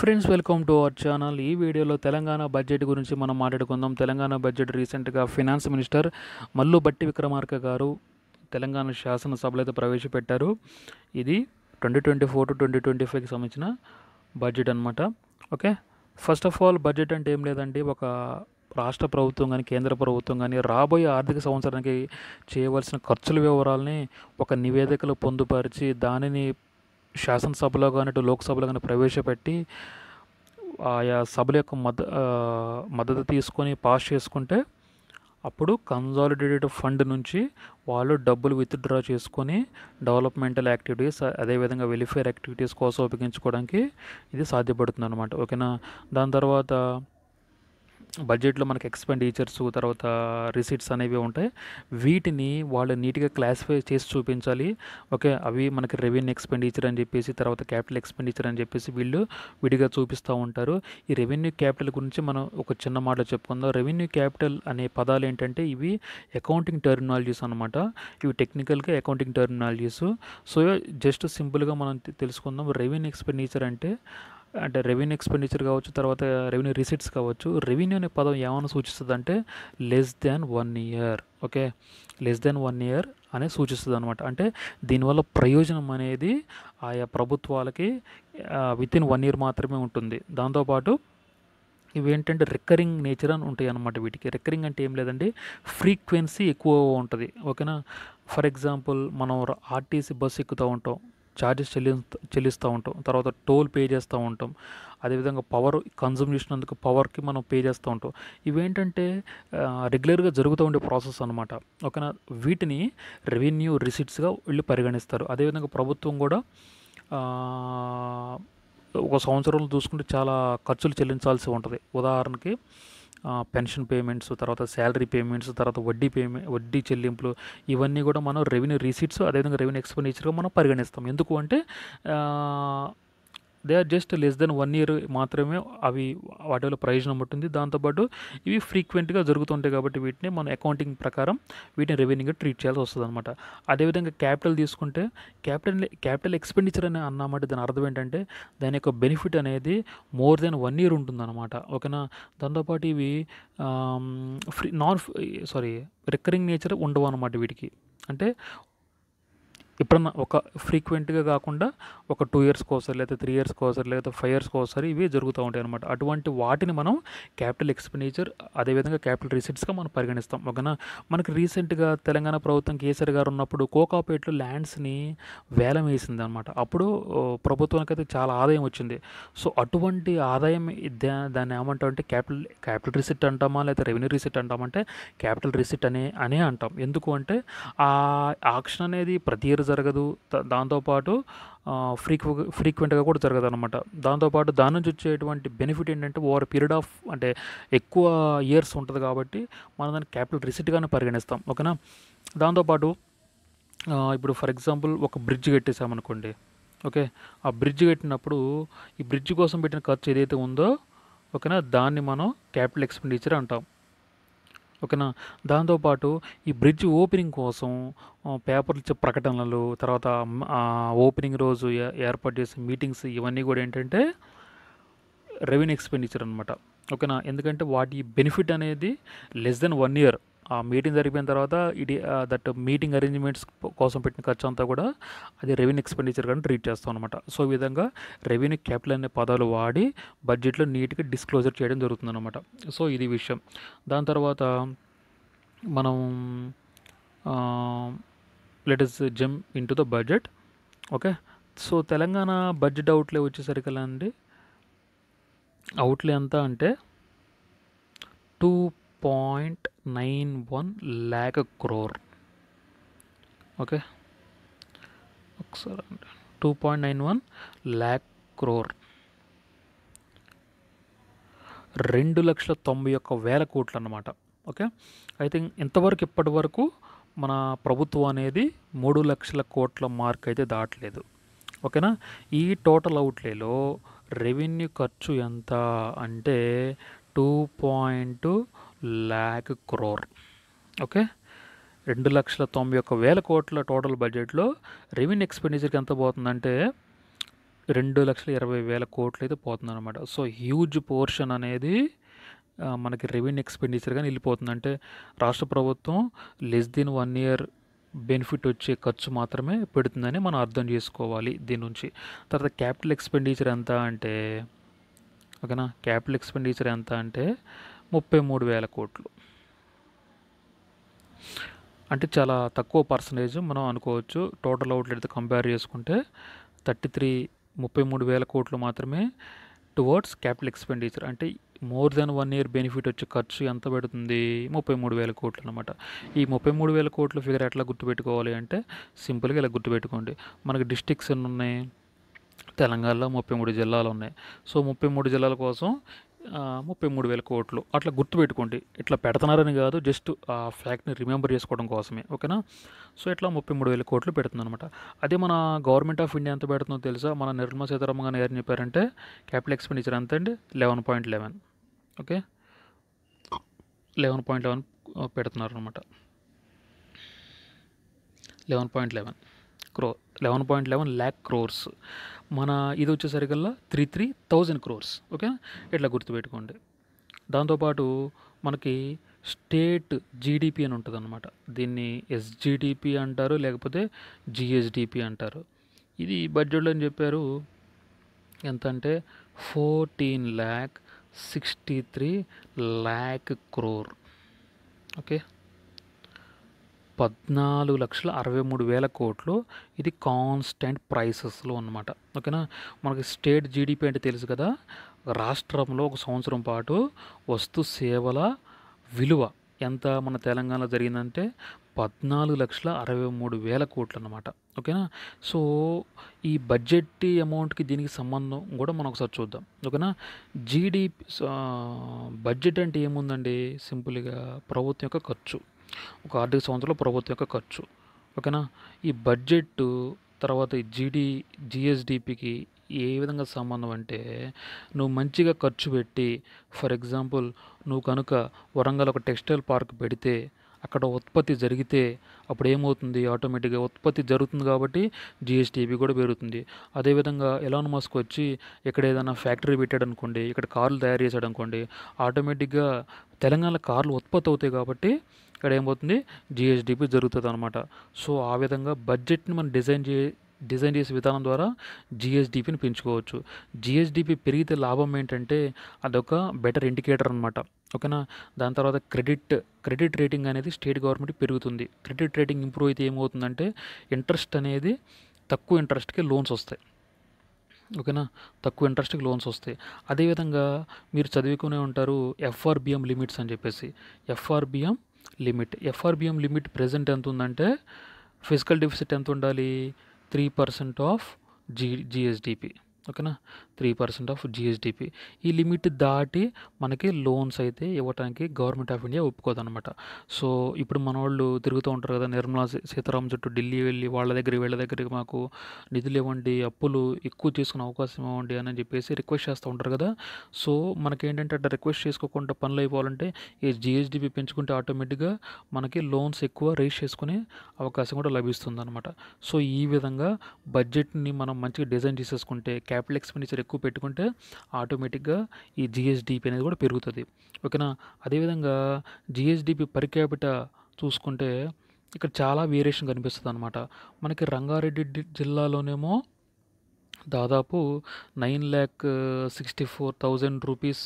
Friends, welcome to our channel. ఈ వీడియోలో Telangana budget గురించి మనం మాట్లాడుకుందాం. తెలంగాణ బడ్జెట్ రీసెంట్గా ఫినాన్స్ మినిస్టర్ మల్లు బట్టి విక్రమార్క గారు తెలంగాణ శాసనసభలో అయితే ప్రవేశపెట్టారు. ఇది 2024 టు 2025కి సంబంధించిన బడ్జెట్ అనమాట. Okay, first of all budget అంటే ఏం లేదండి, ఒక రాష్ట్ర ప్రభుత్వం కానీ కేంద్ర ప్రభుత్వం కానీ రాబోయే ఆర్థిక సంవత్సరానికి చేయవలసిన ఖర్చుల వివరాలని ఒక నివేదికలో పొందుపరిచి దానిని శాసనసభలో కానీ అటు లోక్సభలో కానీ ప్రవేశపెట్టి ఆయా సభల యొక్క మద్దతు తీసుకొని పాస్ చేసుకుంటే అప్పుడు కన్సాలిడేటెడ్ ఫండ్ నుంచి వాళ్ళు డబ్బులు విత్డ్రా చేసుకొని డెవలప్మెంటల్ యాక్టివిటీస్ అదేవిధంగా వెల్ఫేర్ యాక్టివిటీస్ కోసం ఉపయోగించుకోవడానికి ఇది సాధ్యపడుతుంది అనమాట. ఓకేనా. దాని తర్వాత బడ్జెట్లో మనకి ఎక్స్పెండిచర్స్ తర్వాత రిసీట్స్ అనేవి ఉంటాయి. వీటిని వాళ్ళు నీట్గా క్లాసిఫై చేసి చూపించాలి. ఓకే, అవి మనకి రెవెన్యూ ఎక్స్పెండిచర్ అని చెప్పేసి తర్వాత క్యాపిటల్ ఎక్స్పెండిచర్ అని చెప్పేసి వీళ్ళు విడిగా చూపిస్తూ ఉంటారు. ఈ రెవెన్యూ క్యాపిటల్ గురించి మనం ఒక చిన్న మాట చెప్పుకుందాం. రెవెన్యూ క్యాపిటల్ అనే పదాలు ఏంటంటే ఇవి అకౌంటింగ్ టెర్మినాలజీస్ అనమాట. ఇవి టెక్నికల్గా అకౌంటింగ్ టెర్మినాలజీస్. సో జస్ట్ సింపుల్గా మనం తెలుసుకుందాం. రెవెన్యూ ఎక్స్పెండిచర్ అంటే రెవెన్యూ ఎక్స్పెండిచర్ కావచ్చు, తర్వాత రెవెన్యూ రిసీట్స్ కావచ్చు. రెవెన్యూ అనే పదం ఏమైనా సూచిస్తుంది అంటే less than 1 year. Okay, less than 1 year అనే సూచిస్తుంది అనమాట. అంటే దీనివల్ల ప్రయోజనం అనేది ఆయా ప్రభుత్వాలకి వితిన్ 1 ఇయర్ మాత్రమే ఉంటుంది. దాంతోపాటు ఇవి ఏంటంటే రికరింగ్ నేచర్ అని ఉంటాయి అన్నమాట. వీటికి రికరింగ్ అంటే ఏం లేదండి, ఫ్రీక్వెన్సీ ఎక్కువ ఉంటుంది. ఓకేనా. ఫర్ ఎగ్జాంపుల్, మనం ఆర్టీసీ బస్సు ఎక్కుతూ ఉంటాం, ఛార్జెస్ చెల్లిస్తూ ఉంటాం, తర్వాత టోల్ పే చేస్తూ ఉంటాం, అదేవిధంగా పవర్ కన్జ్యూమ్ చేసినందుకు పవర్కి మనం పే చేస్తూ ఉంటాం. ఇవేంటంటే రెగ్యులర్గా జరుగుతూ ఉండే ప్రాసెస్ అనమాట. ఓకేనా. వీటిని రెవెన్యూ రిసిట్స్గా వీళ్ళు పరిగణిస్తారు. అదేవిధంగా ప్రభుత్వం కూడా ఒక సంవత్సరంలో చూసుకుంటే చాలా ఖర్చులు చెల్లించాల్సి ఉంటుంది. ఉదాహరణకి పెన్షన్ పేమెంట్స్, తర్వాత శాలరీ పేమెంట్స్, తర్వాత వడ్డీ చెల్లింపులు, ఇవన్నీ కూడా మనం రెవెన్యూ రిసీట్స్ అదేవిధంగా రెవెన్యూ ఎక్స్పెండిచర్గా మనం పరిగణిస్తాం. ఎందుకు అంటే they are just less than 1 year మాత్రమే అవి వాటి వల్ల ప్రయోజనం ఉంటుంది. దాంతోపాటు ఇవి ఫ్రీక్వెంట్గా జరుగుతుంటాయి కాబట్టి వీటిని మన అకౌంటింగ్ ప్రకారం వీటిని రెవెన్యూగా ట్రీట్ చేయాల్సి వస్తుంది అనమాట. అదేవిధంగా క్యాపిటల్ తీసుకుంటే క్యాపిటల్ ఎక్స్పెండిచర్ అని అన్నమాట. దాని అర్థం ఏంటంటే దాని యొక్క బెనిఫిట్ అనేది మోర్ దెన్ 1 ఇయర్ ఉంటుందన్నమాట. ఓకేనా. దాంతోపాటు ఇవి రికరింగ్ నేచర్ ఉండవు అన్నమాట వీటికి. అంటే ఎప్పుడన్నా ఒక ఫ్రీక్వెంట్గా కాకుండా ఒక 2 ఇయర్స్కి ఒకసారి, లేదా 3 ఇయర్స్కి ఒకసారి, లేదా 5 ఇయర్స్కి ఒకసారి ఇవి జరుగుతూ ఉంటాయి అనమాట. అటువంటి వాటిని మనం క్యాపిటల్ ఎక్స్పెండిచర్ అదేవిధంగా క్యాపిటల్ రిసీట్స్గా మనం పరిగణిస్తాం. ఓకేనా. మనకి రీసెంట్గా తెలంగాణ ప్రభుత్వం కేసీఆర్ గారు ఉన్నప్పుడు కోకాపేట్లో ల్యాండ్స్ని వేలం వేసింది అనమాట. అప్పుడు ప్రభుత్వానికి అయితే చాలా ఆదాయం వచ్చింది. సో అటువంటి ఆదాయం దాన్ని ఏమంటామంటే క్యాపిటల్ రిసిట్ అంటామా, లేదా రెవెన్యూ రిసిట్ అంటామంటే క్యాపిటల్ రిసిట్ అనే అంటాం. ఎందుకు అంటే ఆ ఆక్షన్ అనేది ప్రతి ఇయర్ జరగదు. దాంతోపాటు ఫ్రీక్వెంట్గా కూడా జరగదు అనమాట. దాంతోపాటు దాని నుంచి వచ్చేటువంటి బెనిఫిట్ ఏంటంటే ఓవర్ పీరియడ్ ఆఫ్ అంటే ఎక్కువ ఇయర్స్ ఉంటుంది కాబట్టి మనం దాన్ని క్యాపిటల్ రిసిట్గానే పరిగణిస్తాం. ఓకేనా. దాంతోపాటు ఇప్పుడు ఫర్ ఎగ్జాంపుల్ ఒక బ్రిడ్జ్ కట్టేసామనుకోండి. ఓకే, ఆ బ్రిడ్జ్ కట్టినప్పుడు ఈ బ్రిడ్జ్ కోసం పెట్టిన ఖర్చు ఏదైతే ఉందో, ఓకేనా, దాన్ని మనం క్యాపిటల్ ఎక్స్పెండిచర్ అంటాం. ఓకేనా. దాంతోపాటు ఈ బ్రిడ్జ్ ఓపెనింగ్ కోసం పేపర్లు ఇచ్చే ప్రకటనలు, తర్వాత ఓపెనింగ్ రోజు ఏర్పాటు చేసే మీటింగ్స్, ఇవన్నీ కూడా ఏంటంటే రెవెన్యూ ఎక్స్పెండిచర్ అనమాట. ఓకేనా. ఎందుకంటే వాటి బెనిఫిట్ అనేది లెస్ దెన్ 1 ఇయర్. ఆ మీటింగ్ జరిగిపోయిన తర్వాత దట్ మీటింగ్ అరేంజ్మెంట్స్ కోసం పెట్టిన ఖర్చు అంతా కూడా అది రెవెన్యూ ఎక్స్పెండిచర్ కానీ ట్రీట్ చేస్తాం అనమాట. సో ఈ విధంగా రెవెన్యూ క్యాపిటల్ అనే పదాలు వాడి బడ్జెట్లో నీట్గా డిస్క్లోజర్ చేయడం జరుగుతుందన్నమాట. సో ఇది విషయం. దాని తర్వాత మనం let us jump into the budget. Okay, so Telangana budget outlay వచ్చేసరికి అండి, అవుట్లే ఎంత అంటే 2.91 lakh crore. ఓకే, ఒకసారి 2.91 lakh crore, 2,91,000 కోట్లు అన్నమాట. ఓకే, ఐ థింక్ ఇంతవరకు ఇప్పటి వరకు మన ప్రభుత్వం అనేది 3 లక్షల కోట్ల మార్క్ అయితే దాటలేదు. ఓకేనా. ఈ టోటల్ అవుట్లేలో రెవెన్యూ ఖర్చు ఎంత అంటే 2.2 lakh crore. ఓకే, 2,91,000 కోట్ల టోటల్ బడ్జెట్లో రెవెన్యూ ఎక్స్పెండిచర్కి ఎంత పోతుందంటే 2,20,000 కోట్లు అయితే పోతుందన్నమాట. సో హ్యూజ్ పోర్షన్ అనేది మనకి రెవెన్యూ ఎక్స్పెండిచర్గా వెళ్ళిపోతుంది. అంటే రాష్ట్ర ప్రభుత్వం లెస్ దెన్ 1 ఇయర్ బెనిఫిట్ వచ్చే ఖర్చు మాత్రమే పెడుతుందని మనం అర్థం చేసుకోవాలి దీని నుంచి. తర్వాత క్యాపిటల్ ఎక్స్పెండిచర్ ఎంత అంటే, ఓకేనా, క్యాపిటల్ ఎక్స్పెండిచర్ ఎంత అంటే 33,000 కోట్లు. అంటే చాలా తక్కువ పర్సంటేజ్ మనం అనుకోవచ్చు. టోటల్ అవుట్లెట్తో కంపేర్ చేసుకుంటే 33,000 కోట్లు మాత్రమే టువర్డ్స్ క్యాపిటల్ ఎక్స్పెండిచర్. అంటే మోర్ దెన్ 1 ఇయర్ బెనిఫిట్ వచ్చే ఖర్చు ఎంత పడుతుంది? 33,000 కోట్లు అనమాట. ఈ 33,000 కోట్ల ఫిగర్ ఎట్లా గుర్తుపెట్టుకోవాలి అంటే సింపుల్గా ఇలా గుర్తుపెట్టుకోండి. మనకి డిస్ట్రిక్ట్స్ ఎన్ని ఉన్నాయి? తెలంగాణలో 33 జిల్లాలు ఉన్నాయి. సో 33 జిల్లాల కోసం 33,000 కోట్లు అట్లా గుర్తుపెట్టుకోండి. ఇట్లా పెడుతున్నారని కాదు, జస్ట్ ఆ ఫ్యాక్ట్ని రిమెంబర్ చేసుకోవడం కోసమే, ఓకేనా. సో ఇట్లా 33,000 కోట్లు పెడుతుందన్నమాట. అదే మన గవర్నమెంట్ ఆఫ్ ఇండియా ఎంత పెడుతుందో తెలుసా? మన నిర్మలా సీతారామన్ గారు ఏం చెప్పారంటే క్యాపిటల్ ఎక్స్పెండిచర్ ఎంత అండి? 11.11. ఓకే, 11.11 పెడుతున్నారు అనమాట. 11.11 11.11 lakh crores. మన ఇది వచ్చేసరికల్లా 33,000 crores. ఓకే, ఇట్లా గుర్తుపెట్టుకోండి. దాంతోపాటు మనకి స్టేట్ జీడిపి అని ఉంటుంది అనమాట. దీన్ని ఎస్జిడిపి అంటారు, లేకపోతే జిఎస్డిపి అంటారు. ఇది బడ్జెట్లో అని చెప్పారు ఎంత అంటే 14,63,00,000 crore. ఓకే, 14,63,000 కోట్లు. ఇది కాన్స్టెంట్ ప్రైసెస్లో అనమాట, ఓకేనా. మనకి స్టేట్ జీడిపి అంటే తెలుసు కదా, రాష్ట్రంలో ఒక సంవత్సరం పాటు వస్తు సేవల విలువ ఎంత మన తెలంగాణలో జరిగిందంటే 14,63,000 కోట్లు అనమాట, ఓకేనా. సో ఈ బడ్జెట్ అమౌంట్కి దీనికి సంబంధం కూడా మనం ఒకసారి చూద్దాం, ఓకేనా. జీడిపి బడ్జెట్ అంటే ఏముందండి? సింపుల్గా ప్రభుత్వం యొక్క ఖర్చు, ఒక ఆర్థిక సంవత్సరంలో ప్రభుత్వం యొక్క ఖర్చు, ఓకేనా. ఈ బడ్జెట్ తర్వాత ఈ జిఎస్డిపికి ఏ విధంగా సంబంధం అంటే, నువ్వు మంచిగా ఖర్చు పెట్టి, ఫర్ ఎగ్జాంపుల్ నువ్వు కనుక వరంగల్ ఒక టెక్స్టైల్ పార్క్ పెడితే అక్కడ ఉత్పత్తి జరిగితే అప్పుడు ఏమవుతుంది? ఆటోమేటిక్గా ఉత్పత్తి జరుగుతుంది కాబట్టి జిఎస్డిపి కూడా పెరుగుతుంది. అదేవిధంగా ఎలాన్ మస్క్ వచ్చి ఇక్కడ ఏదైనా ఫ్యాక్టరీ పెట్టాడు అనుకోండి, ఇక్కడ కార్లు తయారు చేశాడు అనుకోండి, ఆటోమేటిక్గా తెలంగాణలో కార్లు ఉత్పత్తి అవుతాయి కాబట్టి ఇక్కడ ఏమవుతుంది? జిఎస్డిపి జరుగుతుంది అనమాట. సో ఆ విధంగా బడ్జెట్ని మనం డిజైన్ చేసే విధానం ద్వారా జిఎస్డిపిని పెంచుకోవచ్చు. జిఎస్డిపి పెరిగితే లాభం ఏంటంటే అదొక బెటర్ ఇండికేటర్ అనమాట, ఓకేనా. దాని తర్వాత క్రెడిట్ రేటింగ్ అనేది స్టేట్ గవర్నమెంట్ పెరుగుతుంది. క్రెడిట్ రేటింగ్ ఇంప్రూవ్ అయితే ఏమవుతుందంటే ఇంట్రెస్ట్ అనేది తక్కువ ఇంట్రెస్ట్కి లోన్స్ వస్తాయి, ఓకేనా. తక్కువ ఇంట్రెస్ట్కి లోన్స్ వస్తాయి. అదేవిధంగా మీరు చదువుకునే ఉంటారు ఎఫ్ఆర్బిఎం లిమిట్స్ అని చెప్పేసి. ఎఫ్ఆర్బిఎం లిమిట్ ప్రెజెంట్ ఎంత ఉందంటే, ఫిజికల్ డెఫిసిట్ ఎంత ఉండాలి? 3% ఆఫ్ జిఎస్డిపి, ఓకేనా. 3% ఆఫ్ జిఎస్డిపి. ఈ లిమిట్ దాటి మనకి లోన్స్ అయితే ఇవ్వడానికి గవర్నమెంట్ ఆఫ్ ఇండియా ఒప్పుకోదన్నమాట. సో ఇప్పుడు మన వాళ్ళు తిరుగుతూ ఉంటారు కదా, నిర్మలా సీతారామన్ చుట్టూ ఢిల్లీ వెళ్ళి వీళ్ళ దగ్గరికి మాకు నిధులు ఇవ్వండి, అప్పులు ఎక్కువ చేసుకునే అవకాశం ఇవ్వండి అని చెప్పేసి రిక్వెస్ట్ చేస్తూ ఉంటారు కదా. సో మనకేంటంటే అట్లా రిక్వెస్ట్ చేసుకోకుండా పనులు అయిపోవాలంటే ఈ జిఎస్డిపి పెంచుకుంటే ఆటోమేటిక్గా మనకి లోన్స్ ఎక్కువ రేస్ చేసుకునే అవకాశం కూడా లభిస్తుంది అనమాట. సో ఈ విధంగా బడ్జెట్ని మనం మంచిగా డిజైన్ చేసేసుకుంటే, క్యాపిటల్ ఎక్స్పెండిచర్ ఎక్కువ పెట్టుకుంటే ఆటోమేటిక్గా ఈ జిఎస్డిపి అనేది కూడా పెరుగుతుంది, ఓకేనా. అదేవిధంగా జిఎస్డిపి పర్ క్యాపిటా చూసుకుంటే ఇక్కడ చాలా వేరియేషన్ కనిపిస్తుంది అనమాట. మనకి రంగారెడ్డి జిల్లాలోనేమో దాదాపు 9,64,000 రూపీస్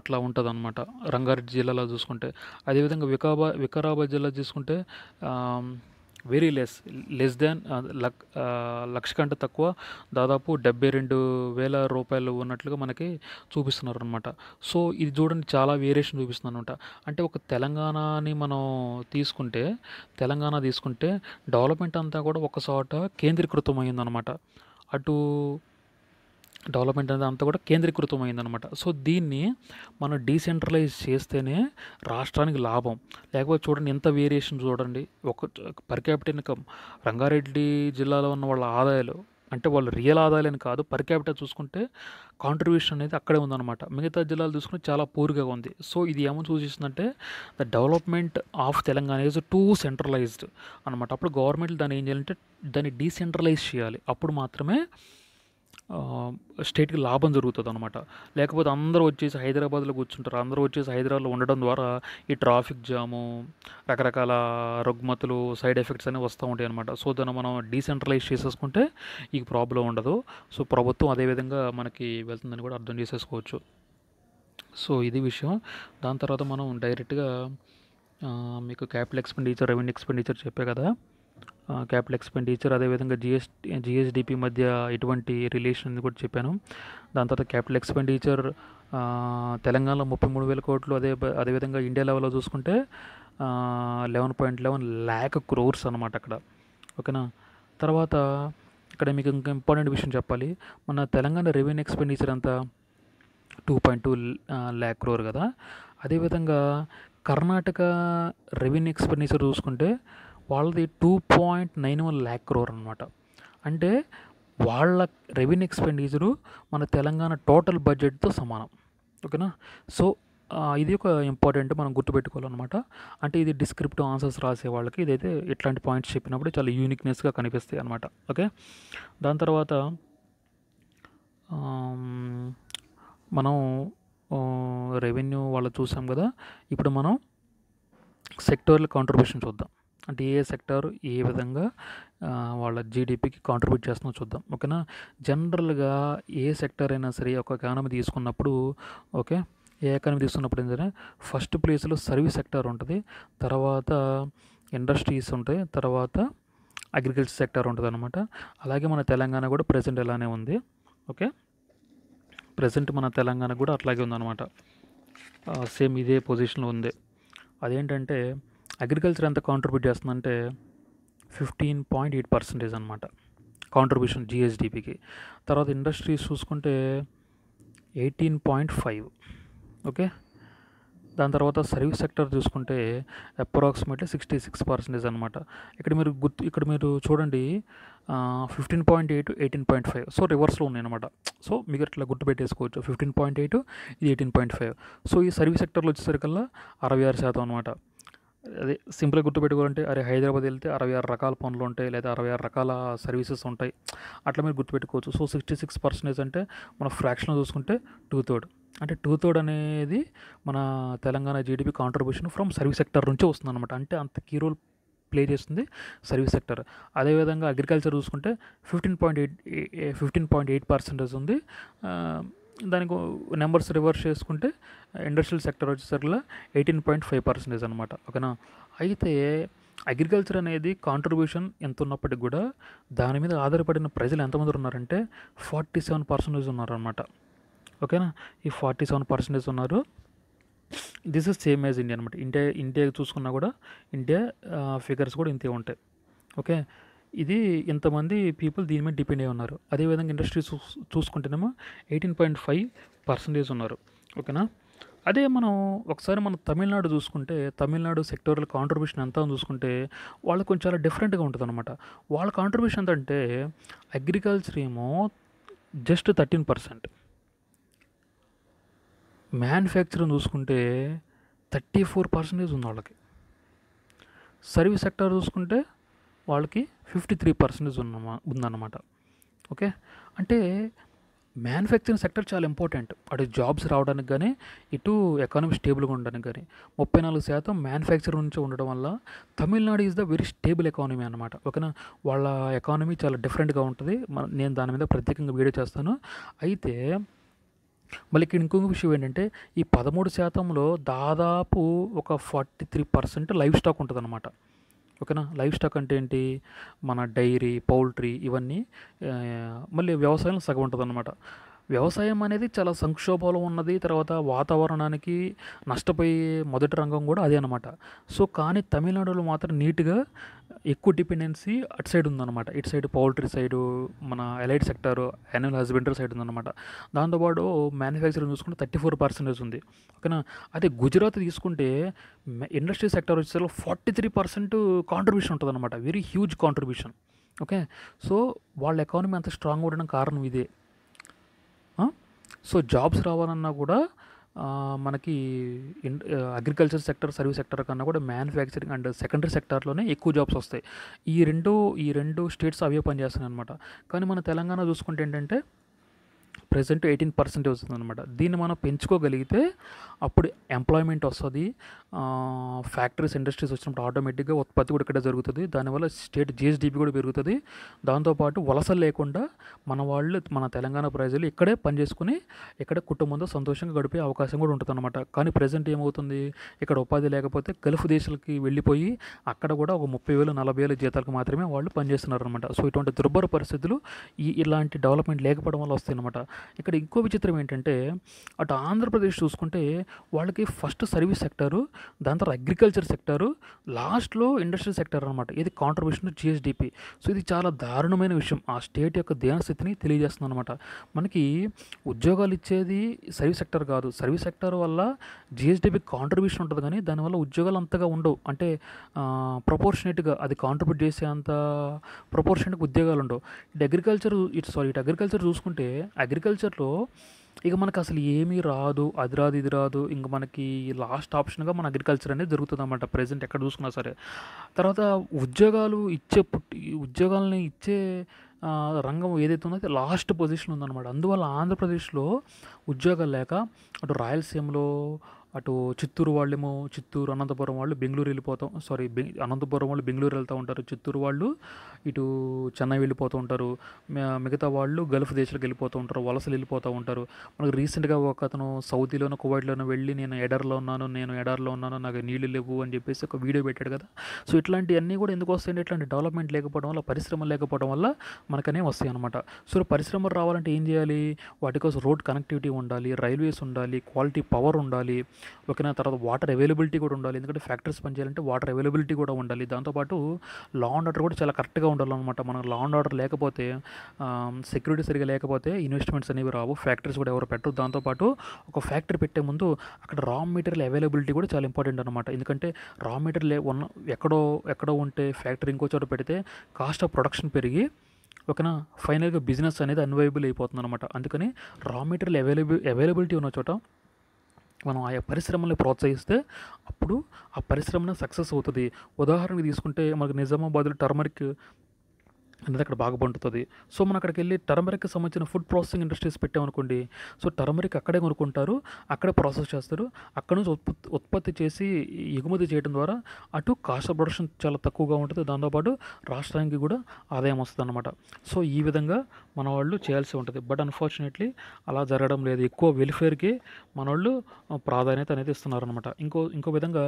అట్లా ఉంటుంది అనమాట రంగారెడ్డి జిల్లాలో చూసుకుంటే. అదేవిధంగా వికారాబాద్ జిల్లా చూసుకుంటే వెరీ లెస్ దాన్ లక్ష కంటే తక్కువ, దాదాపు 72,000 రూపాయలు ఉన్నట్లుగా మనకి చూపిస్తున్నారు అనమాట. సో ఇది చూడండి, చాలా వేరియేషన్ చూపిస్తుంది అనమాట. అంటే ఒక తెలంగాణ తీసుకుంటే డెవలప్మెంట్ అంతా కూడా ఒక చోట కేంద్రీకృతం అయిందనమాట. అటు డెవలప్మెంట్ అనేది అంతా కూడా కేంద్రీకృతం అయిందనమాట. సో దీన్ని మనం డీసెంట్రలైజ్ చేస్తేనే రాష్ట్రానికి లాభం. లేకపోతే చూడండి ఎంత వేరియేషన్ చూడండి. ఒక పర్ క్యాపిటల్ ఇన్కమ్ రంగారెడ్డి జిల్లాలో ఉన్న వాళ్ళ ఆదాయాలు, అంటే వాళ్ళ రియల్ ఆదాయాలని కాదు, పర్ క్యాపిటల్ చూసుకుంటే కాంట్రిబ్యూషన్ అనేది అక్కడే ఉందన్నమాట. మిగతా జిల్లాలు చూసుకుంటే చాలా పూర్గా ఉంది. సో ఇది ఏమో సూచిస్తుందంటే the development of Telangana is too centralized అనమాట. అప్పుడు గవర్నమెంట్ దాన్ని ఏం చేయాలంటే దాన్ని డీసెంట్రలైజ్ చేయాలి. అప్పుడు మాత్రమే స్టేట్‌కి లాభం జరుగుతదనమాట. లేకపోతే అందరూ వచ్చేసి హైదరాబాద్‌లో కూర్చుంటారు. అందరూ వచ్చేసి హైదరాబాద్‌లో ఉండడం ద్వారా ఈ ట్రాఫిక్ జాము, రకరకాల రుగ్మతులు, సైడ్ ఎఫెక్ట్స్ అనేవి వస్తూ ఉంటాయనమాట. సో, దాన్ని మనం డీసెంట్రలైజ్ చేసేసుకుంటే ఈ ప్రాబ్లమ్ ఉండదు. సో, ప్రభుత్వం అదే విధంగా మనకి వెళ్తుందని కూడా అర్థం చేసేసుకోవచ్చు. సో, ఇది విషయం. దాని తర్వాత మనం డైరెక్ట్‌గా మీకు క్యాపిటల్ ఎక్స్‌పెండిచర్, రెవెన్యూ ఎక్స్‌పెండిచర్ చెప్పా కదా! క్యాపిటల్ ఎక్స్‌పెండిచర్ అదేవిధంగా జీఎస్‌డిపి మధ్య ఎటువంటి రిలేషన్ ఉంది కూడా చెప్పాను. దాని తర్వాత క్యాపిటల్ ఎక్స్‌పెండిచర్ తెలంగాణలో 33,000 కోట్లు, అదేవిధంగా ఇండియా లెవెల్‌లో చూసుకుంటే 11.11 lakh crores అనమాట అక్కడ. ఓకేనా? తర్వాత ఇక్కడ మీకు ఇంకా ఇంపార్టెంట్ విషయం చెప్పాలి. మన తెలంగాణ రెవెన్యూ ఎక్స్‌పెండిచర్ ఎంత 2.2 lakh crore కదా! అదేవిధంగా కర్ణాటక రెవెన్యూ ఎక్స్‌పెండిచర్ చూసుకుంటే వాళ్ళది 2.91 lakh crore అనమాట. అంటే వాళ్ళ రెవెన్యూ ఎక్స్‌పెండిచరు మన తెలంగాణ టోటల్ బడ్జెట్‌తో సమానం. ఓకేనా? సో, ఇది ఒక ఇంపార్టెంట్ మనం గుర్తుపెట్టుకోవాలన్నమాట. అంటే ఇది డిస్క్రిప్టివ్ ఆన్సర్స్ రాసే వాళ్ళకి ఇదైతే ఇట్లాంటి పాయింట్స్ చెప్పినప్పుడు చాలా యూనిక్‌నెస్‌గా కనిపిస్తాయి అనమాట. ఓకే. దాని తర్వాత మనం రెవెన్యూ వాళ్ళది చూసాం కదా! ఇప్పుడు మనం సెక్టోరల్ కాంట్రిబ్యూషన్ చూద్దాం. అంటే ఏ సెక్టార్ ఏ విధంగా వాళ్ళ జీడిపికి కాంట్రిబ్యూట్ చేస్తుందో చూద్దాం. ఓకేనా? జనరల్‌గా ఏ సెక్టార్ అయినా సరే ఒక ఎకానమీ తీసుకున్నప్పుడు ఓకే. ఏ ఎకానమీ తీసుకున్నప్పుడు ఏంటంటే ఫస్ట్ ప్లేస్‌లో సర్వీస్ సెక్టార్ ఉంటుంది. తర్వాత ఇండస్ట్రీస్ ఉంటాయి. తర్వాత అగ్రికల్చర్ సెక్టార్ ఉంటదనమాట. అలాగే మన తెలంగాణ కూడా ప్రెజెంట్ ఇలానే ఉంది. ఓకే. ప్రెజెంట్ మన తెలంగాణ కూడా అట్లాగే ఉందన్నమాట. సేమ్ ఇదే పొజిషన్‌లో ఉంది. అదేంటంటే అగ్రికల్చర్ ఎంత కాంట్రిబ్యూట్ చేస్తుందంటే 15.8% అనమాట కాంట్రిబ్యూషన్ జీఎస్డిపికి. తర్వాత ఇండస్ట్రీస్ చూసుకుంటే 18.5. ఓకే. దాని తర్వాత సర్వీస్ సెక్టర్ చూసుకుంటే అప్రాక్సిమేట్లీ 66% అనమాట. ఇక్కడ మీరు చూడండి 15.8, 18.5. సో, రివర్స్లో ఉన్నాయన్నమాట. సో, మీకు ఇట్లా గుర్తుపెట్టేసుకోవచ్చు. 15.8 ఇది 18.5. సో, ఈ సర్వీస్ సెక్టర్లో వచ్చేసరికల్లా 66% అనమాట. అదే సింపుల్గా గుర్తుపెట్టుకోవాలంటే అరే హైదరాబాద్ వెళ్తే 66 రకాల పనులు ఉంటాయి, లేదా 66 రకాల సర్వీసెస్ ఉంటాయి, అట్లా మీరు గుర్తుపెట్టుకోవచ్చు. సో 66% అంటే మన ఫ్రాక్షన్లో చూసుకుంటే 2/3. అంటే 2/3 అనేది మన Telangana GDP contribution from service sector నుంచే వస్తుంది అనమాట. అంటే అంత కీ రోల్ ప్లే చేస్తుంది సర్వీస్ సెక్టర్. అదేవిధంగా అగ్రికల్చర్ చూసుకుంటే 15.8% ఉంది. దానికి నెంబర్స్ రివర్స్ చేసుకుంటే ఇండస్ట్రియల్ సెక్టర్ వచ్చేసరికి 18.5% అనమాట. ఓకేనా? అయితే అగ్రికల్చర్ అనేది కాంట్రిబ్యూషన్ ఎంత ఉన్నప్పటికి కూడా దాని మీద ఆధారపడిన ప్రజలు ఎంతమంది ఉన్నారంటే 47% ఉన్నారనమాట. ఓకేనా? ఈ 47% ఉన్నారు. This is same as India అనమాట. ఇండియా చూసుకున్నా కూడా ఇండియా ఫిగర్స్ కూడా ఇంతే ఉంటాయి. ఓకే. ఇది ఇంతమంది పీపుల్ దీని మీద డిపెండ్ అయి ఉన్నారు. అదేవిధంగా ఇండస్ట్రీస్ చూసుకుంటేనేమో 18.5% ఉన్నారు. ఓకేనా? అదే మనం ఒకసారి మన తమిళనాడు చూసుకుంటే తమిళనాడు సెక్టోరల్ కాంట్రిబ్యూషన్ ఎంత అని చూసుకుంటే వాళ్ళకు కొంచెం చాలా డిఫరెంట్గా ఉంటుంది అనమాట. వాళ్ళ కాంట్రిబ్యూషన్ ఎంత అంటే అగ్రికల్చర్ ఏమో జస్ట్ 13%, మ్యానుఫ్యాక్చరింగ్ చూసుకుంటే 34% ఉంది వాళ్ళకి, సర్వీస్ సెక్టర్ చూసుకుంటే వాళ్ళకి 53% ఉందన్నమాట. ఓకే. అంటే మ్యానుఫ్యాక్చరింగ్ సెక్టర్ చాలా ఇంపార్టెంట్. అటు జాబ్స్ రావడానికి కానీ ఇటు ఎకానమీ స్టేబుల్గా ఉండడానికి కానీ 34% మ్యానుఫ్యాక్చరింగ్ నుంచి ఉండడం వల్ల Tamil Nadu is the very stable economy అనమాట. ఓకేనా? వాళ్ళ ఎకానమీ చాలా డిఫరెంట్గా ఉంటుంది. నేను దాని మీద ప్రత్యేకంగా వీడియో చేస్తాను. అయితే మళ్ళీ ఇక్కడ ఇంకొక విషయం ఏంటంటే ఈ 13%లో దాదాపు ఒక 43% లైవ్ స్టాక్ ఉంటుంది అనమాట. ఓకేనా? లైవ్ స్టాక్ అంటే ఏంటి? మన డైరీ, పౌల్ట్రీ ఇవన్నీ. మళ్ళీ వ్యవసాయంలో సగం ఉంటుంది అనమాట. వ్యవసాయం అనేది చాలా సంక్షోభంలో ఉన్నది. తర్వాత వాతావరణానికి నష్టపోయే మొదటి రంగం కూడా అదే అనమాట. సో కానీ తమిళనాడులో మాత్రం నీట్గా ఎక్కువ డిపెండెన్సీ అటు సైడ్ ఉందన్నమాట. ఇటు సైడ్ పౌల్ట్రీ సైడు, మన elite sector, animal husbandry side ఉందన్నమాట. దాంతోపాటు మ్యానుఫ్యాక్చరింగ్ చూసుకుంటే 34% ఉంది. ఓకేనా? అదే గుజరాత్ తీసుకుంటే ఇండస్ట్రీ సెక్టర్ వచ్చేసరికి 43% కాంట్రిబ్యూషన్ ఉంటుంది అనమాట. Very huge contribution. Okay. So వాళ్ళ ఎకానమీ అంత స్ట్రాంగ్ ఉండడం కారణం ఇదే. సో జాబ్స్ రావాలన్నా కూడా మనకి అగ్రికల్చర్ సెక్టర్, సర్వీస్ సెక్టర్ కన్నా కూడా మ్యానుఫ్యాక్చరింగ్ అండ్ సెకండరీ సెక్టార్లోనే ఎక్కువ జాబ్స్ వస్తాయి. ఈ రెండు స్టేట్స్ అవే పనిచేస్తున్నాయి అనమాట. కానీ మన తెలంగాణ చూసుకుంటే ఏంటంటే ప్రెజెంట్ 18% వస్తుందన్నమాట. దీన్ని మనం పెంచుకోగలిగితే అప్పుడు ఎంప్లాయ్మెంట్ వస్తుంది. ఫ్యాక్టరీస్, ఇండస్ట్రీస్ వచ్చినప్పుడు ఆటోమేటిక్గా ఉత్పత్తి కూడా ఇక్కడే జరుగుతుంది. దానివల్ల స్టేట్ జిఎస్డిపి కూడా పెరుగుతుంది. దాంతోపాటు వలసలు లేకుండా మన తెలంగాణ ప్రజలు ఇక్కడే పనిచేసుకుని ఇక్కడ కుటుంబంతో సంతోషంగా గడిపే అవకాశం కూడా ఉంటుందన్నమాట. కానీ ప్రజెంట్ ఏమవుతుంది, ఇక్కడ ఉపాధి లేకపోతే గల్ఫ్ దేశాలకి వెళ్ళిపోయి అక్కడ కూడా ఒక 30,000 40,000 జీతాలకు మాత్రమే వాళ్ళు పనిచేస్తున్నారు అనమాట. సో ఇటువంటి దుర్భర పరిస్థితులు ఇలాంటి డెవలప్మెంట్ లేకపోవడం వల్ల వస్తాయి అనమాట. ఇక్కడ ఇంకో విచిత్రం ఏంటంటే, అటు ఆంధ్రప్రదేశ్ చూసుకుంటే వాళ్ళకి ఫస్ట్ సర్వీస్ సెక్టారు, దాని తర్వాత అగ్రికల్చర్ సెక్టారు, లాస్ట్లో ఇండస్ట్రియల్ సెక్టర్ అనమాట. ఇది కాంట్రిబ్యూషన్ టు జిఎస్డిపి. సో ఇది చాలా దారుణమైన విషయం. ఆ స్టేట్ యొక్క దేనస్థితిని తెలియజేస్తుంది అనమాట. మనకి ఉద్యోగాలు ఇచ్చేది సర్వీస్ సెక్టర్ కాదు. సర్వీస్ సెక్టర్ వల్ల జిఎస్డిపి కాంట్రిబ్యూషన్ ఉంటుంది, కానీ దానివల్ల ఉద్యోగాలు అంతగా ఉండవు. అంటే ప్రపోర్షనేట్గా అది కాంట్రిబ్యూట్ చేసే అంత ప్రపోర్షనేట్గా ఉద్యోగాలు ఉండవు. ఇటు అగ్రికల్చర్ చూసుకుంటే అగ్రికల్చర్లో ఇక మనకు అసలు ఏమీ రాదు, అది రాదు, ఇది రాదు. ఇంక మనకి లాస్ట్ ఆప్షన్గా మన అగ్రికల్చర్ అనేది జరుగుతుంది అన్నమాట ప్రజెంట్ ఎక్కడ చూసుకున్నా సరే. తర్వాత ఉద్యోగాలని ఇచ్చే రంగం ఏదైతే ఉందో అది లాస్ట్ పొజిషన్ ఉందన్నమాట. అందువల్ల ఆంధ్రప్రదేశ్లో ఉద్యోగాలు లేక అటు రాయలసీమలో, అటు చిత్తూరు వాళ్ళేమో అనంతపురం వాళ్ళు బెంగళూరు వెళ్ళిపోతాం, అనంతపురం వాళ్ళు బెంగళూరు వెళ్తూ ఉంటారు, చిత్తూరు వాళ్ళు ఇటు చెన్నై వెళ్ళిపోతూ ఉంటారు, మిగతా వాళ్ళు గల్ఫ్ దేశాలకు వెళ్ళిపోతూ ఉంటారు, వలసలు వెళ్ళిపోతూ ఉంటారు. మనకు రీసెంట్గా ఒక అతను సౌదీలోనో కువైట్లోనో వెళ్ళి నేను ఎడారిలో ఉన్నాను, నాకు నీళ్ళు లేవు అని చెప్పేసి ఒక వీడియో పెట్టాడు కదా. సో ఇట్లాంటివన్నీ కూడా ఎందుకు వస్తాయంటే, ఇట్లాంటి డెవలప్మెంట్ లేకపోవడం వల్ల, పరిశ్రమలు లేకపోవడం వల్ల మనకనే వస్తాయి అనమాట. సో పరిశ్రమలు రావాలంటే ఏం చేయాలి, వాటి కోసం రోడ్ కనెక్టివిటీ ఉండాలి, రైల్వేస్ ఉండాలి, క్వాలిటీ పవర్ ఉండాలి, ఓకేనా. తర్వాత వాటర్ అవైలబిలిటీ కూడా ఉండాలి, ఎందుకంటే ఫ్యాక్టరీస్ పనిచేయాలంటే వాటర్ అవైలబిలిటీ కూడా ఉండాలి. దాంతోపాటు లా అండ్ ఆర్డర్ కూడా చాలా కరెక్ట్గా ఉండాలన్నమాట. మనకు లా అండ్ ఆర్డర్ లేకపోతే, సెక్యూరిటీ సరిగా లేకపోతే ఇన్వెస్ట్మెంట్స్ అనేవి రావు, ఫ్యాక్టరీస్ కూడా ఎవరు పెట్టరు. దాంతోపాటు ఒక ఫ్యాక్టరీ పెట్టే ముందు అక్కడ రా మెటీరియల్ అవైలబిలిటీ కూడా చాలా ఇంపార్టెంట్ అనమాట. ఎందుకంటే రా మెటీరియల్ ఎక్కడో ఉంటే ఫ్యాక్టరీ ఇంకో చోట పెడితే కాస్ట్ ఆఫ్ ప్రొడక్షన్ పెరిగి, ఓకేనా, ఫైనల్గా బిజినెస్ అనేది అన్వైబుల్ అయిపోతుంది అనమాట. అందుకని రా మెటీరియల్ అవైలబిలిటీ ఉన్న చోట మనం ఆయా పరిశ్రమల్ని ప్రోత్సహిస్తే అప్పుడు ఆ పరిశ్రమ సక్సెస్ అవుతుంది. ఉదాహరణకి తీసుకుంటే మనకు నిజామాబాద్లో టర్మరిక్ అనేది అక్కడ బాగా పండుతుంది. సో మనం అక్కడికి వెళ్ళి టర్మరిక్ సంబంధించిన ఫుడ్ ప్రాసెసింగ్ ఇండస్ట్రీస్ పెట్టామనుకోండి, సో టర్మరిక్ అక్కడే కొనుక్కుంటారు, అక్కడే ప్రాసెస్ చేస్తారు, అక్కడ నుంచి ఉత్పత్తి చేసి ఎగుమతి చేయడం ద్వారా అటు కాస్ట్ ఆఫ్ ప్రొడక్షన్ చాలా తక్కువగా ఉంటుంది, దాంతోపాటు రాష్ట్రానికి కూడా ఆదాయం వస్తుంది అన్నమాట. సో ఈ విధంగా మన వాళ్ళు చేయాల్సి ఉంటుంది. బట్ అన్ఫార్చునేట్లీ అలా జరగడం లేదు. ఎక్కువ వెల్ఫేర్కి మన వాళ్ళు ప్రాధాన్యత అనేది ఇస్తున్నారనమాట. ఇంకో విధంగా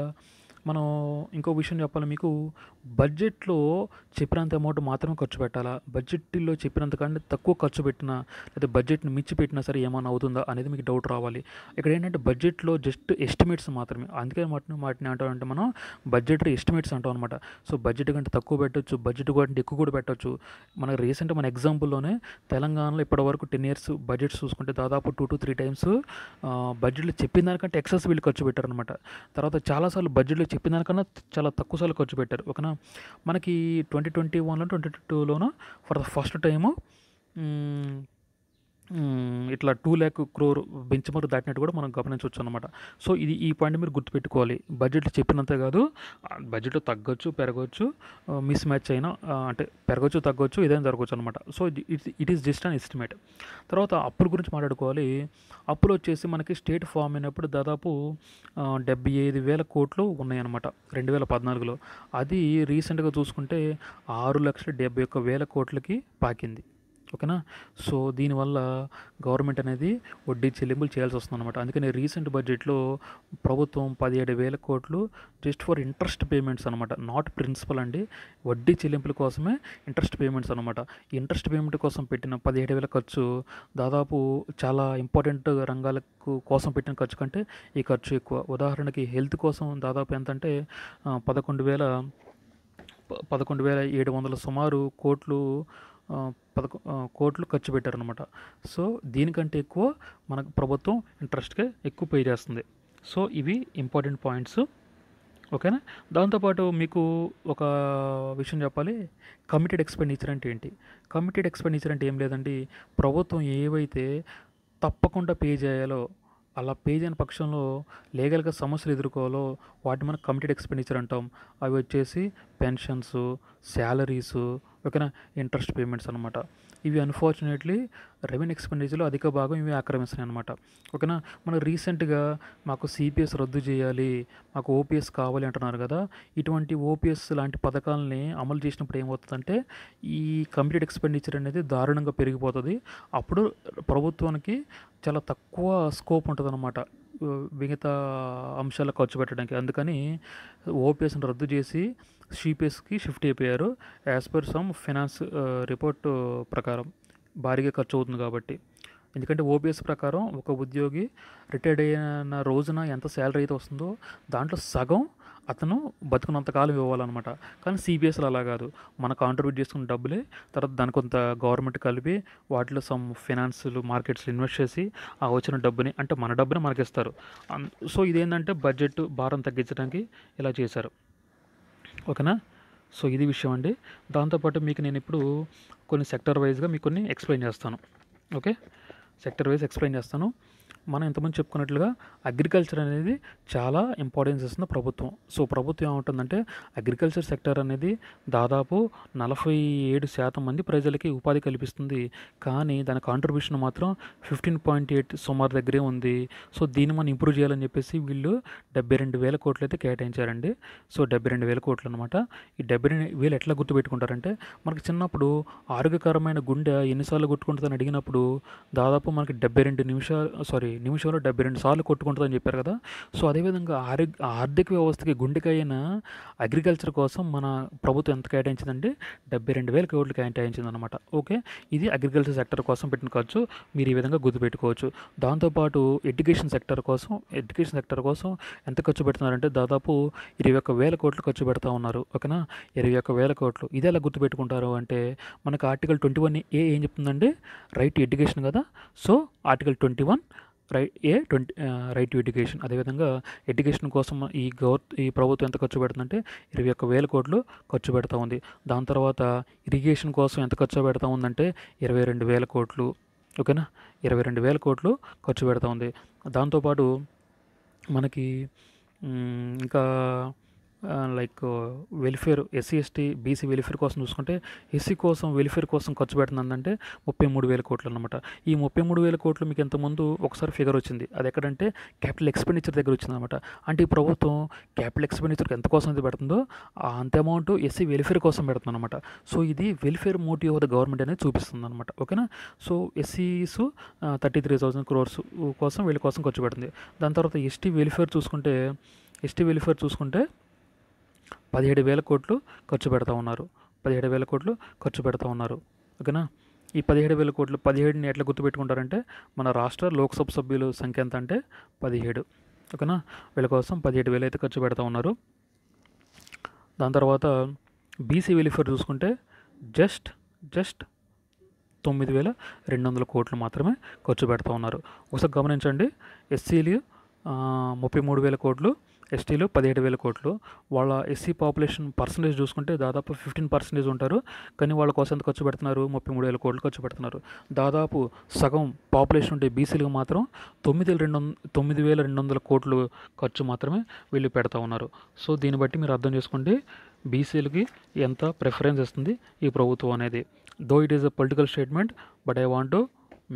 మనం ఇంకో విషయం చెప్పాలి మీకు, బడ్జెట్లో చెప్పినంత అమౌంట్ మాత్రమే ఖర్చు పెట్టాలా, బడ్జెట్లో చెప్పినంత కంటే తక్కువ ఖర్చు పెట్టినా లేదా బడ్జెట్ని మించి పెట్టినా సరే ఏమైనా అవుతుందా అనేది మీకు డౌట్ రావాలి. ఇక్కడ ఏంటంటే బడ్జెట్లో జస్ట్ ఎస్టిమేట్స్ మాత్రమే, అందుకే వాటిని అంటామంటే మనం బడ్జెటరీ ఎస్టిమేట్స్ అంటాం అనమాట. సో బడ్జెట్ కంటే తక్కువ పెట్టవచ్చు, బడ్జెట్ కంటే ఎక్కువ కూడా పెట్టవచ్చు. మన ఎగ్జాంపుల్లోనే తెలంగాణలో ఇప్పటివరకు 10 years బడ్జెట్స్ చూసుకుంటే దాదాపు 2 to 3 times బడ్జెట్లో చెప్పిన దానికంటే ఎక్సెస్ వీళ్ళు ఖర్చు పెట్టారనమాట. తర్వాత చాలాసార్లు బడ్జెట్లో చెప్పిన దానికన్నా చాలా తక్కువ సార్లు ఖర్చు పెట్టారు, ఓకేనా. మనకి 2021లో 2022లోనో ఫర్ ద ఫస్ట్ టైము ఇట్లా 2 lakh crore బెంచ్ మార్క్ దాటినట్టు కూడా మనం గమనించవచ్చు అనమాట. సో ఈ పాయింట్ మీరు గుర్తుపెట్టుకోవాలి. బడ్జెట్లో చెప్పినంత కాదు, బడ్జెట్లో తగ్గొచ్చు, పెరగవచ్చు, మిస్ మ్యాచ్ అయినా, అంటే పెరగచ్చు, తగ్గొచ్చు, ఏదైనా జరగవచ్చు అనమాట. So it is just an estimate. తర్వాత అప్పుల గురించి మాట్లాడుకోవాలి. అప్పులు వచ్చేసి మనకి స్టేట్ ఫామ్ అయినప్పుడు దాదాపు 75,000 కోట్లు ఉన్నాయన్నమాట 2014లో. అది రీసెంట్గా చూసుకుంటే 6,71,000 కోట్లకి పాకింది, ఓకేనా. సో దీనివల్ల గవర్నమెంట్ అనేది వడ్డీ చెల్లింపులు చేయాల్సి వస్తుంది అనమాట. అందుకని రీసెంట్ బడ్జెట్లో ప్రభుత్వం 17,000 కోట్లు జస్ట్ ఫర్ ఇంట్రెస్ట్ పేమెంట్స్ అనమాట, నాట్ ప్రిన్సిపల్ అండి, వడ్డీ చెల్లింపుల కోసమే ఇంట్రెస్ట్ పేమెంట్స్ అనమాట. ఈ ఇంట్రెస్ట్ పేమెంట్ కోసం పెట్టిన 17,000 ఖర్చు దాదాపు చాలా ఇంపార్టెంట్ రంగాలకు కోసం పెట్టిన ఖర్చు కంటే ఈ ఖర్చు ఎక్కువ. ఉదాహరణకి హెల్త్ కోసం దాదాపు ఎంతంటే 11,700 సుమారు కోట్లు ఖర్చు పెట్టారనమాట. సో దీనికంటే ఎక్కువ మనకు ప్రభుత్వం ఇంట్రెస్ట్గా ఎక్కువ పే చేస్తుంది. సో ఇవి ఇంపార్టెంట్ పాయింట్స్, ఓకేనా. దాంతోపాటు మీకు ఒక విషయం చెప్పాలి, కమిటెడ్ ఎక్స్పెండిచర్ అంటే ఏంటి. కమిటెడ్ ఎక్స్పెండిచర్ అంటే ఏం లేదండి, ప్రభుత్వం ఏవైతే తప్పకుండా పే చేయాలో అలా పే చేయని పక్షంలో లీగల్గా సమస్యలు ఎదుర్కోవాలో వాటి మనం కమిటెడ్ ఎక్స్పెండిచర్ అంటాం. అవి వచ్చేసి పెన్షన్స్, శాలరీసు, ఓకేనా. ఇంట్రెస్ట్ పేమెంట్స్ అనమాట. ఇవి అన్ఫార్చునేట్లీ రెవెన్యూ ఎక్స్పెండిచర్లో అధిక భాగం ఇవి ఆక్రమిస్తున్నాయి అనమాట. ఓకేనా. మన రీసెంట్గా మాకు సిపిఎస్ రద్దు చేయాలి, మాకు ఓపీఎస్ కావాలి అంటున్నారు కదా. ఇటువంటి ఓపీఎస్ లాంటి పథకాలని అమలు చేసినప్పుడు ఏమవుతుందంటే ఈ కంప్లీట్ ఎక్స్పెండిచర్ అనేది దారుణంగా పెరిగిపోతుంది. అప్పుడు ప్రభుత్వానికి చాలా తక్కువ స్కోప్ ఉంటుంది అనమాట మిగతా అంశాలకు ఖర్చు పెట్టడానికి. అందుకని ఓపీఎస్ని రద్దు చేసి సిపిఎస్కి షిఫ్ట్ అయిపోయారు. As per some finance report ప్రకారం భారీగా ఖర్చు అవుతుంది కాబట్టి. ఎందుకంటే ఓపీఎస్ ప్రకారం ఒక ఉద్యోగి రిటైర్డ్ అయిన రోజున ఎంత శాలరీ అయితే వస్తుందో దాంట్లో సగం అతను బతుకున్నంతకాలం ఇవ్వాలన్నమాట. కానీ సిపిఎస్లో అలా కాదు, మన కాంట్రిబ్యూట్ చేసుకున్న డబ్బులే తర్వాత దాని కొంత గవర్నమెంట్ కలిపి వాటిలో సమ్ ఫైనాన్షియల్ మార్కెట్స్లో ఇన్వెస్ట్ చేసి ఆ వచ్చిన డబ్బుని అంటే మన డబ్బుని మనకి ఇస్తారు. సో ఇదేంటంటే బడ్జెట్ భారం తగ్గించడానికి ఇలా చేశారు. ఓకేనా. సో ఇది విషయం అండి. దాంతోపాటు మీకు నేను ఇప్పుడు కొన్ని సెక్టర్ వైజ్గా మీకు కొన్ని ఎక్స్ప్లెయిన్ చేస్తాను. ఓకే, సెక్టర్ వైజ్ ఎక్స్ప్లెయిన్ చేస్తాను. మనం ఇంతకుముందు చెప్పుకున్నట్లుగా అగ్రికల్చర్ అనేది చాలా ఇంపార్టెన్స్ ఇస్తుంది ప్రభుత్వం. సో ప్రభుత్వం ఏమంటుందంటే అగ్రికల్చర్ సెక్టర్ అనేది దాదాపు 47% మంది ప్రజలకి ఉపాధి కల్పిస్తుంది. కానీ దాని కాంట్రిబ్యూషన్ మాత్రం 15.8 సుమారు దగ్గరే ఉంది. సో దీన్ని మనం ఇంప్రూవ్ చేయాలని చెప్పేసి వీళ్ళు 72,000 కోట్లు అయితే కేటాయించారండి. సో 72,000 కోట్లు అనమాట. ఈ 72,000 ఎట్లా గుర్తుపెట్టుకుంటారంటే మనకి చిన్నప్పుడు ఆరోగ్యకరమైన గుండె ఎన్నిసార్లు కొట్టుకుంటుందని అడిగినప్పుడు దాదాపు మనకి 72 నిమిషంలో 72 సార్లు కొట్టుకుంటుందని చెప్పారు కదా. సో అదేవిధంగా ఆర్థిక వ్యవస్థకి గుండెకైన అగ్రికల్చర్ కోసం మన ప్రభుత్వం ఎంత కేటాయించిందంటే 72,000 కోట్లు కేటాయించింది అనమాట. ఓకే, ఇది అగ్రికల్చర్ సెక్టర్ కోసం పెట్టిన ఖర్చు. మీరు ఈ విధంగా గుర్తుపెట్టుకోవచ్చు. దాంతోపాటు ఎడ్యుకేషన్ సెక్టర్ కోసం ఎంత ఖర్చు పెడుతున్నారంటే దాదాపు 21,000 కోట్లు ఖర్చు పెడతా ఉన్నారు. ఓకేనా, 21,000 కోట్లు. ఇది ఎలా గుర్తుపెట్టుకుంటారు అంటే మనకు ఆర్టికల్ 21A ఏం చెప్తుందండి, రైట్ టు ఎడ్యుకేషన్ కదా. So article 21 right to education. అదేవిధంగా ఎడ్యుకేషన్ కోసం ఈ ప్రభుత్వం ఎంత ఖర్చు పెడుతుందంటే 21,000 కోట్లు ఖర్చు పెడతా ఉంది. దాని తర్వాత ఇరిగేషన్ కోసం ఎంత ఖర్చు పెడతా ఉందంటే 22,000 కోట్లు. ఓకేనా, 22,000 కోట్లు ఖర్చు పెడతా ఉంది. దాంతోపాటు మనకి ఇంకా like welfare, SC ST BC welfare కోసం చూసుకుంటే ఎస్సీ కోసం వెల్ఫేర్ కోసం ఖర్చు పెడుతుందంటే 33,000 కోట్లు అనమాట. ఈ 33,000 కోట్లు మీకు ఇంతకుముందు ఒకసారి ఫిగర్ వచ్చింది, అది ఎక్కడంటే క్యాపిటల్ ఎక్స్పెండిచర్ దగ్గర వచ్చింది అనమాట. అంటే ఈ ప్రభుత్వం క్యాపిటల్ ఎక్స్పెండిచర్కి ఎంత కోసం అయితే పెడుతుందో అంత అమౌంట్ ఎస్సీ వెల్ఫేర్ కోసం పెడుతుంది అనమాట. సో ఇది welfare motive of the government అనేది చూపిస్తుంది అనమాట. ఓకేనా. సో ఎస్సీస్ 33,000 crores కోసం వీళ్ళ కోసం ఖర్చు పెడుతుంది. దాని తర్వాత ఎస్టీ వెల్ఫేర్ చూసుకుంటే 17,000 కోట్లు ఖర్చు పెడతా ఉన్నారు. 17,000 కోట్లు ఖర్చు పెడతా ఉన్నారు. ఓకేనా. ఈ 17,000 కోట్లు 17ని ఎట్లా గుర్తుపెట్టుకుంటారంటే మన రాష్ట్ర లోక్సభ సభ్యుల సంఖ్య ఎంత అంటే 17. ఓకేనా, వీళ్ళ కోసం 17,000 అయితే ఖర్చు పెడతా ఉన్నారు. దాని తర్వాత బీసీ వెల్ఫేర్ చూసుకుంటే జస్ట్ 9,200 కోట్లు మాత్రమే ఖర్చు పెడతా ఉన్నారు. ఒకసారి గమనించండి, ఎస్సీలు 33,000 కోట్లు, ఎస్టీలు 17,000 కోట్లు. వాళ్ళ ఎస్సీ పాపులేషన్ పర్సంటేజ్ చూసుకుంటే దాదాపు 15% ఉంటారు. కానీ వాళ్ళ కోసం ఎంత ఖర్చు పెడుతున్నారు, 33,000 కోట్లు ఖర్చు పెడుతున్నారు. దాదాపు సగం పాపులేషన్ ఉంటే బీసీలకు మాత్రం 9,200 కోట్లు ఖర్చు మాత్రమే వీళ్ళు పెడతా ఉన్నారు. సో దీన్ని బట్టి మీరు అర్థం చేసుకోండి బీసీలకి ఎంత ప్రిఫరెన్స్ ఇస్తుంది ఈ ప్రభుత్వం అనేది. Though it is a political statement, but I want to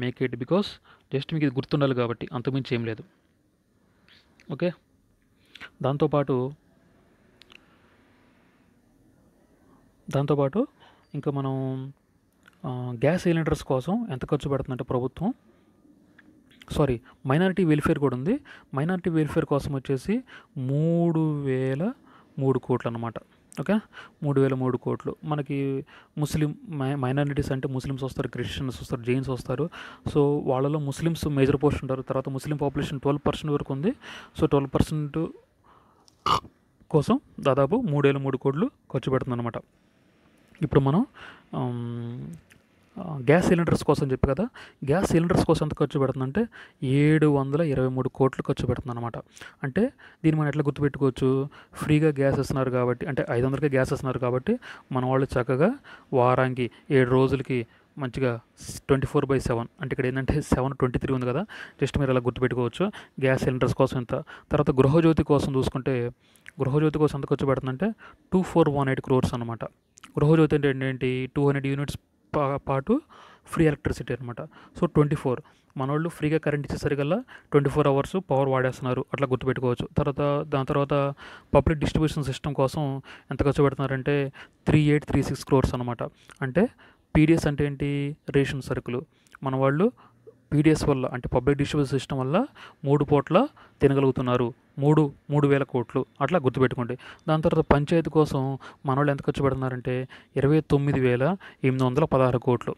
make it because just మీకు ఇది గుర్తుండాలి కాబట్టి, అంతకుమించి ఏం లేదు. ఓకే. దాంతోపాటు ఇంకా మనం గ్యాస్ సిలిండర్స్ కోసం ఎంత ఖర్చు పెడుతుందంటే ప్రభుత్వం, మైనారిటీ వెల్ఫేర్ కూడా ఉంది. మైనారిటీ వెల్ఫేర్ కోసం వచ్చేసి 3,003 కోట్లు అనమాట. ఓకే, 3,003 కోట్లు. మనకి ముస్లిం మైనారిటీస్ అంటే ముస్లిమ్స్ వస్తారు, క్రిస్టియన్స్ వస్తారు, జైన్స్ వస్తారు. సో వాళ్ళలో ముస్లిమ్స్ మేజర్ పోర్షన్ ఉంటారు. తర్వాత ముస్లిం పాపులేషన్ 12% వరకు ఉంది. సో 12% కోసం దాదాపు 3,003 కోట్లు ఖర్చు పెడుతుందన్నమాట. ఇప్పుడు మనం గ్యాస్ సిలిండర్స్ కోసం చెప్పి కదా, గ్యాస్ సిలిండర్స్ కోసం ఎంత ఖర్చు పెడుతుందంటే 723 కోట్లు ఖర్చు పెడుతుందన్నమాట. అంటే దీన్ని మనం ఎట్లా గుర్తుపెట్టుకోవచ్చు, ఫ్రీగా గ్యాస్ ఇస్తున్నారు కాబట్టి, అంటే 500కే గ్యాస్ ఇస్తున్నారు కాబట్టి మన వాళ్ళు చక్కగా వారానికి 7 రోజులకి మంచిగా 24/7 అంటే ఇక్కడ ఏంటంటే 7/23 ఉంది కదా, జస్ట్ మీరు అలా గుర్తుపెట్టుకోవచ్చు. గ్యాస్ సిలిండర్స్ కోసం ఎంత. తర్వాత గృహజ్యోతి కోసం చూసుకుంటే గృహజ్యోతి కోసం ఎంత ఖర్చు పెడుతుందంటే 2418 crores అనమాట. గృహజ్యోతి అంటే ఏంటి 200 యూనిట్స్ పాటు ఫ్రీ ఎలక్ట్రిసిటీ అనమాట. సో 24 మనోళ్ళు ఫ్రీగా కరెంట్ ఇచ్చేసరికల్లా 24 hours పవర్ వాడేస్తున్నారు, అట్లా గుర్తుపెట్టుకోవచ్చు. దాని తర్వాత పబ్లిక్ డిస్ట్రిబ్యూషన్ సిస్టమ్ కోసం ఎంత ఖర్చు పెడుతున్నారంటే 3836 crores అనమాట. అంటే పీడిఎస్ అంటే ఏంటి, రేషన్ సరుకులు. మన వాళ్ళు పీడిఎస్ వల్ల అంటే పబ్లిక్ డిస్ట్రిబ్యూషన్ సిస్టమ్ వల్ల 3 పూట్ల తినగలుగుతున్నారు, 3,000 కోట్లు, అట్లా గుర్తుపెట్టుకోండి. దాని తర్వాత పంచాయతీ కోసం మన వాళ్ళు ఎంత ఖర్చు పెడుతున్నారంటే 29,816 కోట్లు.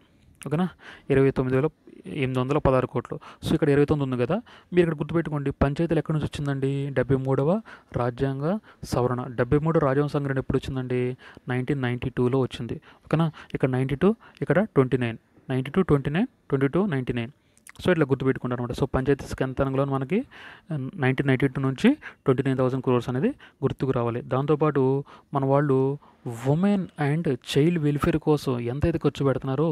ఓకేనా, 29,816 కోట్లు. సో ఇక్కడ 29 ఉంది కదా, మీరు ఇక్కడ గుర్తుపెట్టుకోండి పంచాయతీలు ఎక్కడి నుంచి వచ్చిందండి, 73వ రాజ్యాంగ సవరణ. 73 రాజ్యాంగ సవరణ ఎప్పుడు వచ్చిందండి, 1992లో వచ్చింది. ఓకేనా, ఇక్కడ 92, ఇక్కడ 29, 92, 29, 22, 99. సో ఇట్లా గుర్తుపెట్టుకుంటారు అనమాట. సో పంచాయతీ స్కంతనంలో మనకి 1992 నుంచి 29,000 crores అనేది గుర్తుకు రావాలి. దాంతోపాటు మన వాళ్ళు ఉమెన్ అండ్ చైల్డ్ వెల్ఫేర్ కోసం ఎంతైతే ఖర్చు పెడుతున్నారో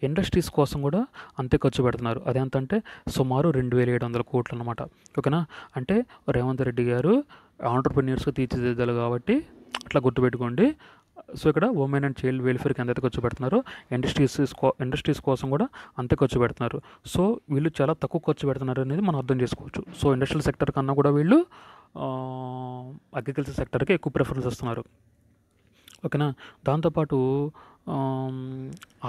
ఇండస్ట్రీస్ కోసం కూడా అంతే ఖర్చు పెడుతున్నారు. అదెంతంటే సుమారు 2,700 కోట్లు అనమాట. ఓకేనా, అంటే రేవంత్ రెడ్డి గారు ఆంటర్ప్రెన్యూర్స్గా తీర్చిదిద్దాలి కాబట్టి అట్లా గుర్తుపెట్టుకోండి. సో ఇక్కడ ఉమెన్ అండ్ చైల్డ్ వెల్ఫేర్కి ఎంతైతే ఖర్చు పెడుతున్నారో ఇండస్ట్రీస్ కోసం కూడా అంతే ఖర్చు పెడుతున్నారు. సో వీళ్ళు చాలా తక్కువ ఖర్చు పెడుతున్నారు అనేది మనం అర్థం చేసుకోవచ్చు. సో ఇండస్ట్రియల్ సెక్టర్ కన్నా కూడా వీళ్ళు అగ్రికల్చర్ సెక్టర్కి ఎక్కువ ప్రిఫరెన్స్ ఇస్తున్నారు. ఓకేనా, దాంతోపాటు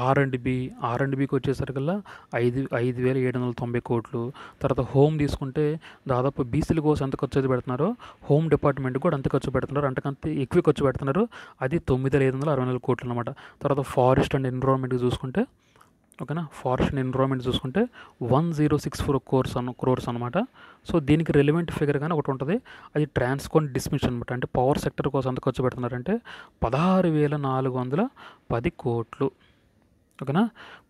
ఆర్అండ్బికి వచ్చేసరికల్లా 5,790 కోట్లు. తర్వాత హోమ్ తీసుకుంటే దాదాపు బీసీల కోసం ఎంత ఖర్చు అయితే పెడుతున్నారో హోమ్ డిపార్ట్మెంట్ కూడా అంత ఖర్చు పెడుతున్నారు, అంతకంతే ఎక్కువ ఖర్చు పెడుతున్నారు. అది 9,564 కోట్లు అనమాట. తర్వాత ఫారెస్ట్ అండ్ ఎన్విరాన్మెంట్కి చూసుకుంటే, ఓకేనా, ఫారెస్ట్ అండ్ ఎన్విరాన్మెంట్ చూసుకుంటే 1064 crores అనమాట. సో దీనికి రెలివెంట్ ఫిగర్ కానీ ఒకటి ఉంటుంది, అది ట్రాన్స్కోన్ డిస్మిషన్ అనమాట. అంటే పవర్ సెక్టర్ కోసం ఎంత ఖర్చు పెడుతున్నారంటే 16,410 కోట్లు. ఓకేనా,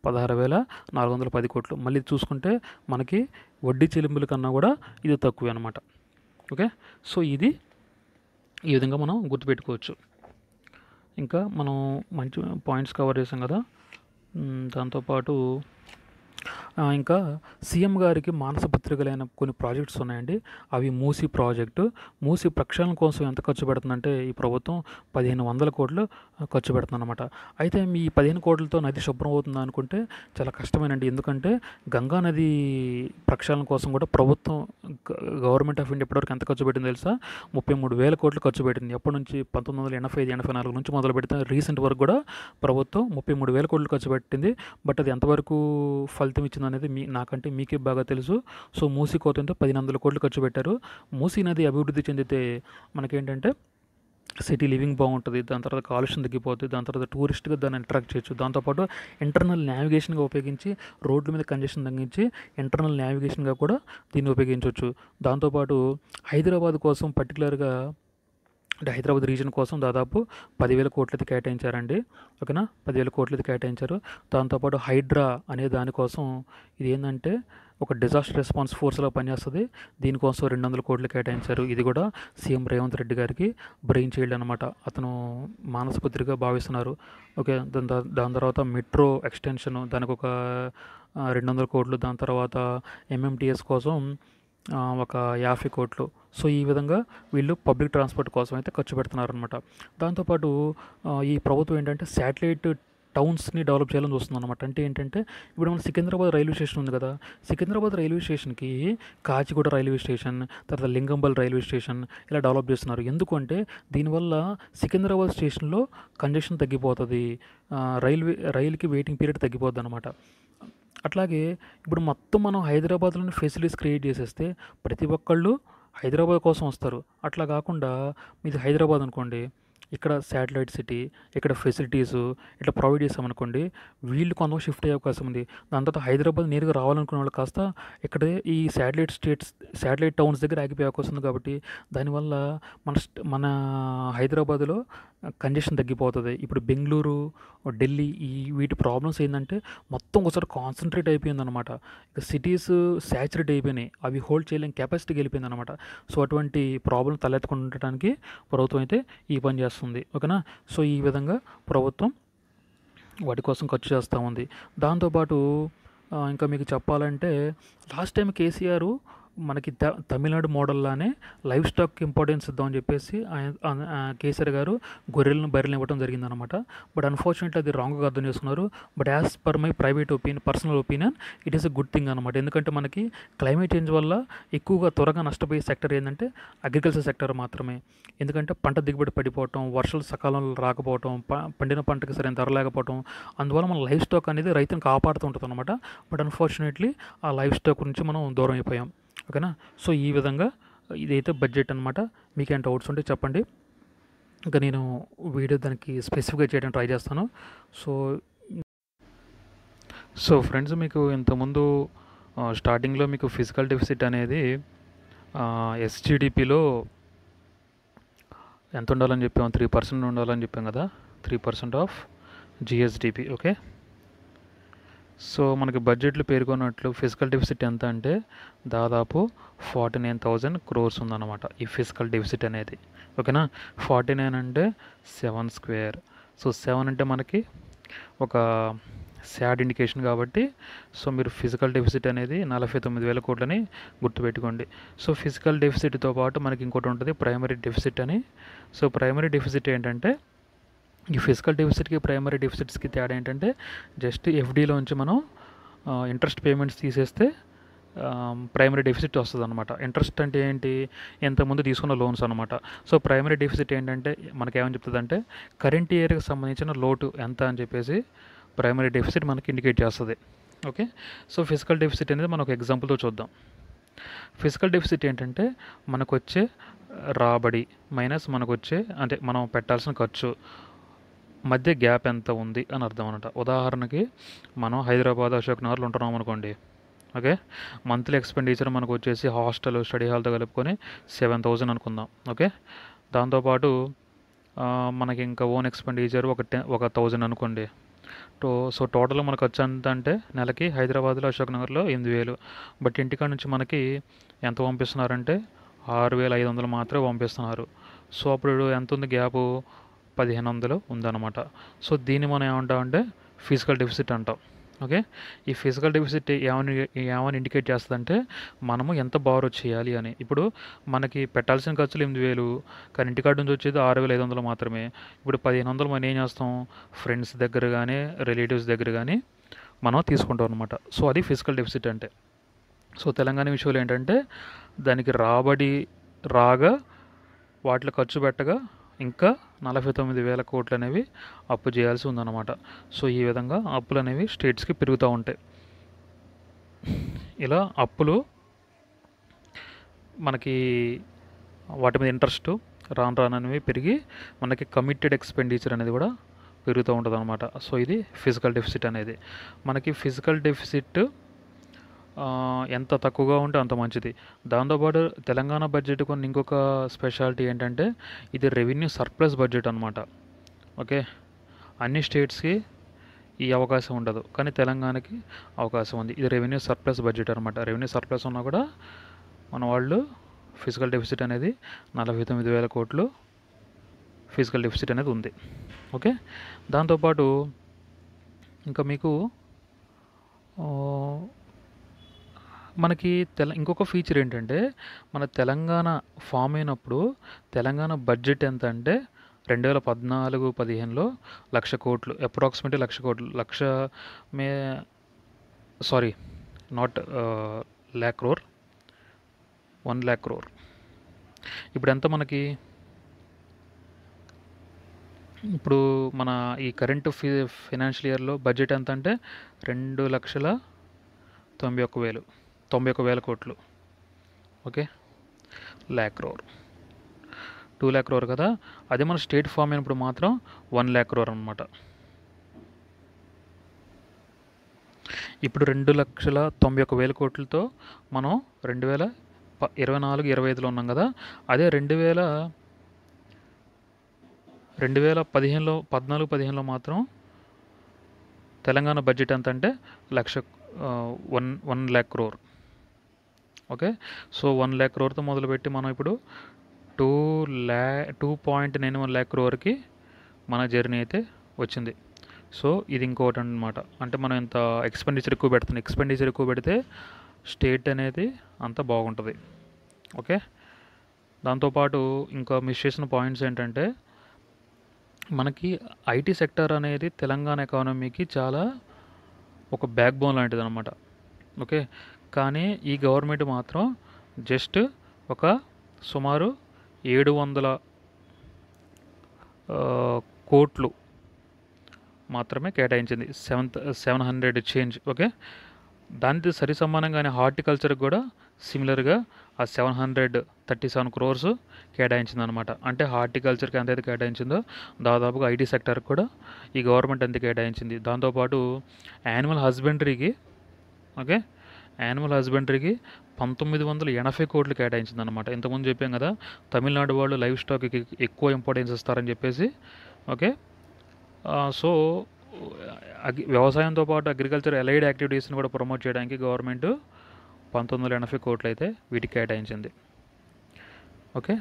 16,410 కోట్లు. మళ్ళీ చూసుకుంటే మనకి వడ్డీ చెల్లింపుల కన్నా కూడా ఇది తక్కువే అనమాట. ఓకే, సో ఇది ఈ విధంగా మనం గుర్తుపెట్టుకోవచ్చు. ఇంకా మనం మంచి పాయింట్స్ కవర్ చేసాం కదా. దాంతోపాటు ఇంకా సీఎం గారికి మానసపత్రికలైన కొన్ని ప్రాజెక్ట్స్ ఉన్నాయండి. అవి మూసీ ప్రాజెక్టు. మూసీ ప్రక్షాళన కోసం ఎంత ఖర్చు పెడుతుందంటే ఈ ప్రభుత్వం 1,500 కోట్లు ఖర్చు పెడుతుంది అనమాట. అయితే మీ 15 కోట్లతో నది శుభ్రం అవుతుందా అనుకుంటే చాలా కష్టమేనండి. ఎందుకంటే గంగా నది ప్రక్షాళన కోసం కూడా ప్రభుత్వం గవర్నమెంట్ ఆఫ్ ఇండియా ఇప్పటివరకు ఎంత ఖర్చు పెట్టింది తెలుసా, 33,000 కోట్లు ఖర్చు పెట్టింది. ఎప్పటి నుంచి 1985-84 నుంచి మొదలు పెడితే రీసెంట్ వరకు కూడా ప్రభుత్వం 33,000 కోట్లు ఖర్చు పెట్టింది. బట్ అది ఎంతవరకు ఫలితం ఇచ్చింది అనేది నాకంటే మీకే బాగా తెలుసు. సో మూసీ కోతంతో 1,500 కోట్లు ఖర్చు పెట్టారు. మూసీ నది అభివృద్ధి చెందితే మనకేంటంటే సిటీ లివింగ్ బాగుంటుంది, దాని తర్వాత కాలుష్యం తగ్గిపోతుంది, దాని తర్వాత టూరిస్ట్గా దాన్ని అట్రాక్ట్ చేయొచ్చు. దాంతోపాటు ఇంటర్నల్ నావిగేషన్గా ఉపయోగించి రోడ్ల మీద కంజెషన్ తగ్గించి ఇంటర్నల్ నావిగేషన్గా కూడా దీన్ని ఉపయోగించవచ్చు. దాంతోపాటు హైదరాబాద్ కోసం పర్టికులర్గా అంటే హైదరాబాద్ రీజన్ కోసం దాదాపు 10,000 కోట్లది కేటాయించారండి. ఓకేనా, 10,000 కోట్లది కేటాయించారు. దాంతోపాటు హైడ్రా అనే దానికోసం ఇది ఏంటంటే ఒక డిజాస్టర్ రెస్పాన్స్ ఫోర్స్లో పనిచేస్తుంది, దీనికోసం 200 కోట్లు కేటాయించారు. ఇది కూడా సీఎం రేవంత్ రెడ్డి గారికి బ్రెయిన్ చైల్డ్ అనమాట, అతను మానసపుత్రిగా భావిస్తున్నారు. ఓకే, దాని తర్వాత మెట్రో ఎక్స్టెన్షన్, దానికి ఒక 200 కోట్లు. దాని తర్వాత ఎంఎంటీఎస్ కోసం ఒక 50 కోట్లు. సో ఈ విధంగా వీళ్ళు పబ్లిక్ ట్రాన్స్పోర్ట్ కోసం అయితే ఖర్చు పెడుతున్నారనమాట. దాంతోపాటు ఈ ప్రభుత్వం ఏంటంటే శాటిలైట్ టౌన్స్ని డెవలప్ చేయాలని చూస్తుంది అనమాట. అంటే ఏంటంటే ఇప్పుడు మన సికింద్రాబాద్ రైల్వే స్టేషన్ ఉంది కదా, సికింద్రాబాద్ రైల్వే స్టేషన్కి కాచిగూడ రైల్వే స్టేషన్, తర్వాత లింగంబల్ రైల్వే స్టేషన్ ఇలా డెవలప్ చేస్తున్నారు. ఎందుకంటే దీనివల్ల సికింద్రాబాద్ స్టేషన్లో కంజెషన్ తగ్గిపోతుంది, రైలుకి వెయిటింగ్ పీరియడ్ తగ్గిపోద్ది అనమాట. అట్లాగే ఇప్పుడు మొత్తం మనం హైదరాబాద్లోని ఫెసిలిటీస్ క్రియేట్ చేసేస్తే ప్రతి ఒక్కళ్ళు హైదరాబాద్ కోసం వస్తారు. అట్లా కాకుండా మీది హైదరాబాద్ అనుకోండి, ఇక్కడ శాటిలైట్ సిటీ, ఇక్కడ ఫెసిలిటీసు ఇట్లా ప్రొవైడ్ చేసామనుకోండి, వీళ్ళు కొంత షిఫ్ట్ అయ్యే అవకాశం ఉంది. దాని తర్వాత హైదరాబాద్ నేరుగా రావాలనుకునే వాళ్ళు కాస్త ఇక్కడే ఈ శాటిలైట్ టౌన్స్ దగ్గర ఆగిపోయే అవకాశం ఉంది. కాబట్టి దానివల్ల మన హైదరాబాద్లో కంజెషన్ తగ్గిపోతుంది. ఇప్పుడు బెంగళూరు, ఢిల్లీ వీటి ప్రాబ్లమ్స్ ఏంటంటే మొత్తం ఒకసారి కాన్సన్ట్రేట్ అయిపోయింది అనమాట. ఇక సిటీస్ శాచురేట్ అయిపోయినాయి, అవి హోల్డ్ చేయలేని కెపాసిటీకి వెళ్ళిపోయింది అనమాట. సో అటువంటి ప్రాబ్లం తలెత్తకుండా ఉండటానికి ప్రభుత్వం అయితే ఈ పని చేస్తుంది. ఓకేనా, సో ఈ విధంగా ప్రభుత్వం వాటి కోసం ఖర్చు చేస్తూ ఉంది. దాంతోపాటు ఇంకా మీకు చెప్పాలంటే లాస్ట్ టైం కేసీఆర్ మనకి తమిళనాడు మోడల్లానే లైవ్ స్టాక్ ఇంపార్టెన్స్ ఇద్దామని చెప్పేసి కేసీఆర్ గారు గొర్రెలను బర్రెలను ఇవ్వడం జరిగిందనమాట. బట్ అన్ఫార్చునేట్లీ అది రాంగ్గా అర్థం చేసుకున్నారు. But as per my personal opinion it is a good thing అనమాట. ఎందుకంటే మనకి క్లైమేట్ చేంజ్ వల్ల ఎక్కువగా త్వరగా నష్టపోయే సెక్టర్ ఏంటంటే అగ్రికల్చర్ సెక్టర్ మాత్రమే. ఎందుకంటే పంట దిగుబడి పడిపోవటం, వర్షాలు సకాలంలో రాకపోవటం, పండిన పంటకి సరైన ధర లేకపోవటం, అందువల్ల మన లైవ్ స్టాక్ అనేది రైతుని కాపాడుతూ ఉంటుంది అనమాట. బట్ అన్ఫార్చునేట్లీ ఆ లైవ్ స్టాక్ నుంచి మనం దూరం అయిపోయాం. ఓకేనా. సో ఈ విధంగా ఇదైతే బడ్జెట్ అనమాట. మీకేం డౌట్స్ ఉంటే చెప్పండి, ఇంకా నేను వీడియో దానికి స్పెసిఫిక్గా చేయడానికి ట్రై చేస్తాను. సో ఫ్రెండ్స్, మీకు ఇంతకుముందు స్టార్టింగ్లో మీకు ఫిజికల్ డెఫిసిట్ అనేది ఎస్జిడిపిలో ఎంత ఉండాలని చెప్పాము, 3% ఉండాలని చెప్పాం కదా, 3% ఆఫ్ జిఎస్డిపి. ఓకే. సో మనకి బడ్జెట్లో పేర్కొన్నట్లు ఫిజికల్ డెఫిసిట్ ఎంత అంటే దాదాపు 49,000 crores ఉందన్నమాట ఈ ఫిజికల్ డెఫిసిట్ అనేది. ఓకేనా. 49 అంటే 7 స్క్వేర్. సో 7 అంటే మనకి ఒక సాడ్ ఇండికేషన్ కాబట్టి సో మీరు ఫిజికల్ డెఫిసిట్ అనేది 49,000 కోట్లని గుర్తుపెట్టుకోండి. సో ఫిజికల్ డెఫిసిట్తో పాటు మనకి ఇంకోటి ఉంటుంది ప్రైమరీ డెఫిసిట్ అని. సో ప్రైమరీ డెఫిసిట్ ఏంటంటే ఈ ఫిజికల్ డెఫిసిట్కి ప్రైమరీ డెఫిసిట్స్కి తేడా ఏంటంటే జస్ట్ ఎఫ్డీలోంచి మనం ఇంట్రెస్ట్ పేమెంట్స్ తీసేస్తే ప్రైమరీ డెఫిసిట్ వస్తుంది అనమాట. ఇంట్రెస్ట్ అంటే ఏంటి, ఇంతకుముందు తీసుకున్న లోన్స్ అనమాట. సో ప్రైమరీ డెఫిసిట్ ఏంటంటే మనకేమని చెప్తుంది అంటే కరెంట్ ఇయర్కి సంబంధించిన లోటు ఎంత అని చెప్పేసి ప్రైమరీ డెఫిసిట్ మనకి ఇండికేట్ చేస్తుంది. ఓకే. సో ఫిజికల్ డెఫిసిట్ అనేది మనం ఒక ఎగ్జాంపుల్తో చూద్దాం. ఫిజికల్ డెఫిసిట్ ఏంటంటే మనకు వచ్చే రాబడి మైనస్ మనకు వచ్చే అంటే మనం పెట్టాల్సిన ఖర్చు మధ్య గ్యాప్ ఎంత ఉంది అని అర్థం అనమాట. ఉదాహరణకి మనం హైదరాబాద్ అశోక్ నగర్లో ఉంటున్నాం అనుకోండి. ఓకే. మంత్లీ ఎక్స్పెండిచర్ మనకు వచ్చేసి హాస్టల్ స్టడీ హాల్తో కలుపుకొని 7,000 అనుకుందాం. ఓకే. దాంతోపాటు మనకి ఇంకా ఓన్ ఎక్స్పెండిచర్ ఒక 1,000 అనుకోండి. సో టోటల్ మనకు ఖర్చు ఎంత అంటే నెలకి హైదరాబాద్లో అశోక్ నగర్లో 8,000. బట్ ఇంటికాడ నుంచి మనకి ఎంత పంపిస్తున్నారంటే 6,500 మాత్రమే పంపిస్తున్నారు. సో అప్పుడు ఎంత ఉంది గ్యాపు, 1,500 ఉందన్నమాట. సో దీన్ని మనం ఏమంటామంటే ఫిజికల్ డెఫిసిట్ అంటాం. ఓకే. ఈ ఫిజికల్ డెఫిసిట్ ఏమని ఇండికేట్ చేస్తుందంటే మనము ఎంత బారో చేయాలి అని. ఇప్పుడు మనకి పెట్టాల్సిన ఖర్చులు 8,000 కానీ ఇంటికాడ నుంచి వచ్చేది 6,500 మాత్రమే. ఇప్పుడు 1,500 మనం ఏం చేస్తాం, ఫ్రెండ్స్ దగ్గర కానీ రిలేటివ్స్ దగ్గర కానీ మనం తీసుకుంటాం అనమాట. సో అది ఫిజికల్ డెఫిసిట్ అంటే. సో తెలంగాణ విషయంలో ఏంటంటే దానికి రాబడి రాగా వాటిలో ఖర్చు పెట్టగా ఇంకా 49,000 కోట్లు అనేవి అప్పు చేయాల్సి ఉందన్నమాట. సో ఈ విధంగా అప్పులు అనేవి స్టేట్స్కి పెరుగుతూ ఉంటాయి. ఇలా అప్పులు మనకి వాటి మీద ఇంట్రెస్ట్ రాను అనేవి పెరిగి మనకి కమిటెడ్ ఎక్స్పెండిచర్ అనేది కూడా పెరుగుతూ ఉంటుంది అనమాట. సో ఇది ఫిజికల్ డెఫిసిట్ అనేది. మనకి ఫిజికల్ డెఫిసిట్ ఎంత తక్కువగా ఉంటే అంత మంచిది. దాంతోపాటు తెలంగాణ బడ్జెట్ కొన్ని ఇంకొక స్పెషాలిటీ ఏంటంటే ఇది రెవెన్యూ సర్ప్లస్ బడ్జెట్ అనమాట. ఓకే. అన్ని స్టేట్స్కి ఈ అవకాశం ఉండదు కానీ తెలంగాణకి అవకాశం ఉంది. ఇది రెవెన్యూ సర్ప్లస్ బడ్జెట్ అనమాట. రెవెన్యూ సర్ప్లస్ ఉన్నా కూడా మన వాళ్ళు ఫిజికల్ డెఫిసిట్ అనేది 49,000 కోట్లు ఫిజికల్ డెఫిసిట్ అనేది ఉంది. ఓకే. దాంతోపాటు ఇంకా మీకు మనకి ఇంకొక ఫీచర్ ఏంటంటే మన తెలంగాణ ఫామ్ అయినప్పుడు తెలంగాణ బడ్జెట్ ఎంత అంటే 2014-15లో 1,00,000 కోట్లు, అప్రాక్సిమేట్లీ 1,00,000 కోట్లు, not lakh crore, 1 lakh crore. ఇప్పుడు ఎంత మనకి, ఇప్పుడు మన ఈ కరెంట్ ఫైనాన్షియల్ ఇయర్లో బడ్జెట్ ఎంత అంటే 2,91,000 కోట్లు. Okay. lakh crore, 2 lakh crore కదా. అదే మన స్టేట్ ఫామ్ అయినప్పుడు మాత్రం 1 lakh crore అనమాట. ఇప్పుడు 2,91,000 కోట్లతో మనం 2024-25లో ఉన్నాం కదా. అదే 2014-15లో మాత్రం తెలంగాణ బడ్జెట్ ఎంత అంటే 1 lakh crore. Okay. So 1 lakh crore మొదలుపెట్టి మనం ఇప్పుడు 2.91 lakh crore మన జర్నీ అయితే వచ్చింది. సో ఇది ఇంకోటి అన్నమాట. అంటే మనం ఎంత ఎక్స్పెండిచర్ ఎక్కువ పెడితే స్టేట్ అనేది అంత బాగుంటుంది. ఓకే. దాంతోపాటు ఇంకా మిస్ చేసిన పాయింట్స్ ఏంటంటే, మనకి ఐటీ సెక్టర్ అనేది తెలంగాణ ఎకానమీకి చాలా ఒక బ్యాక్ బోన్ లాంటిది అనమాట. ఓకే. కానీ ఈ గవర్నమెంట్ మాత్రం జస్ట్ ఒక సుమారు 700 కోట్లు మాత్రమే కేటాయించింది. 700 చేంజ్. ఓకే. దానికి సరి సమానంగానే హార్టికల్చర్కి కూడా సిమిలర్గా ఆ 737 crores కేటాయించింది అనమాట. అంటే హార్టికల్చర్కి ఎంతైతే కేటాయించిందో దాదాపుగా ఐటీ సెక్టర్కి కూడా ఈ గవర్నమెంట్ ఎంత కేటాయించింది. దాంతోపాటు యానిమల్ హస్బెండరీకి, ఓకే, యానిమల్ హస్బెండరీకి 1980 కోట్లు కేటాయించింది అనమాట. ఇంతకుముందు చెప్పాం కదా, తమిళనాడు వాళ్ళు లైవ్ స్టాక్కి ఎక్కువ ఇంపార్టెన్స్ ఇస్తారని చెప్పేసి. ఓకే. సో వ్యవసాయంతో పాటు అగ్రికల్చర్ ఎలైడ్ యాక్టివిటీస్ని కూడా ప్రమోట్ చేయడానికి గవర్నమెంట్ 1980 కోట్లు అయితే వీటికి కేటాయించింది. ఓకే.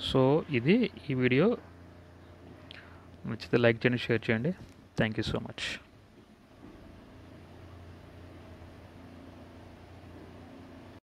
సో ఇది ఈ వీడియో. నచ్చితే లైక్ చేయండి, షేర్ చేయండి. Thank you so much.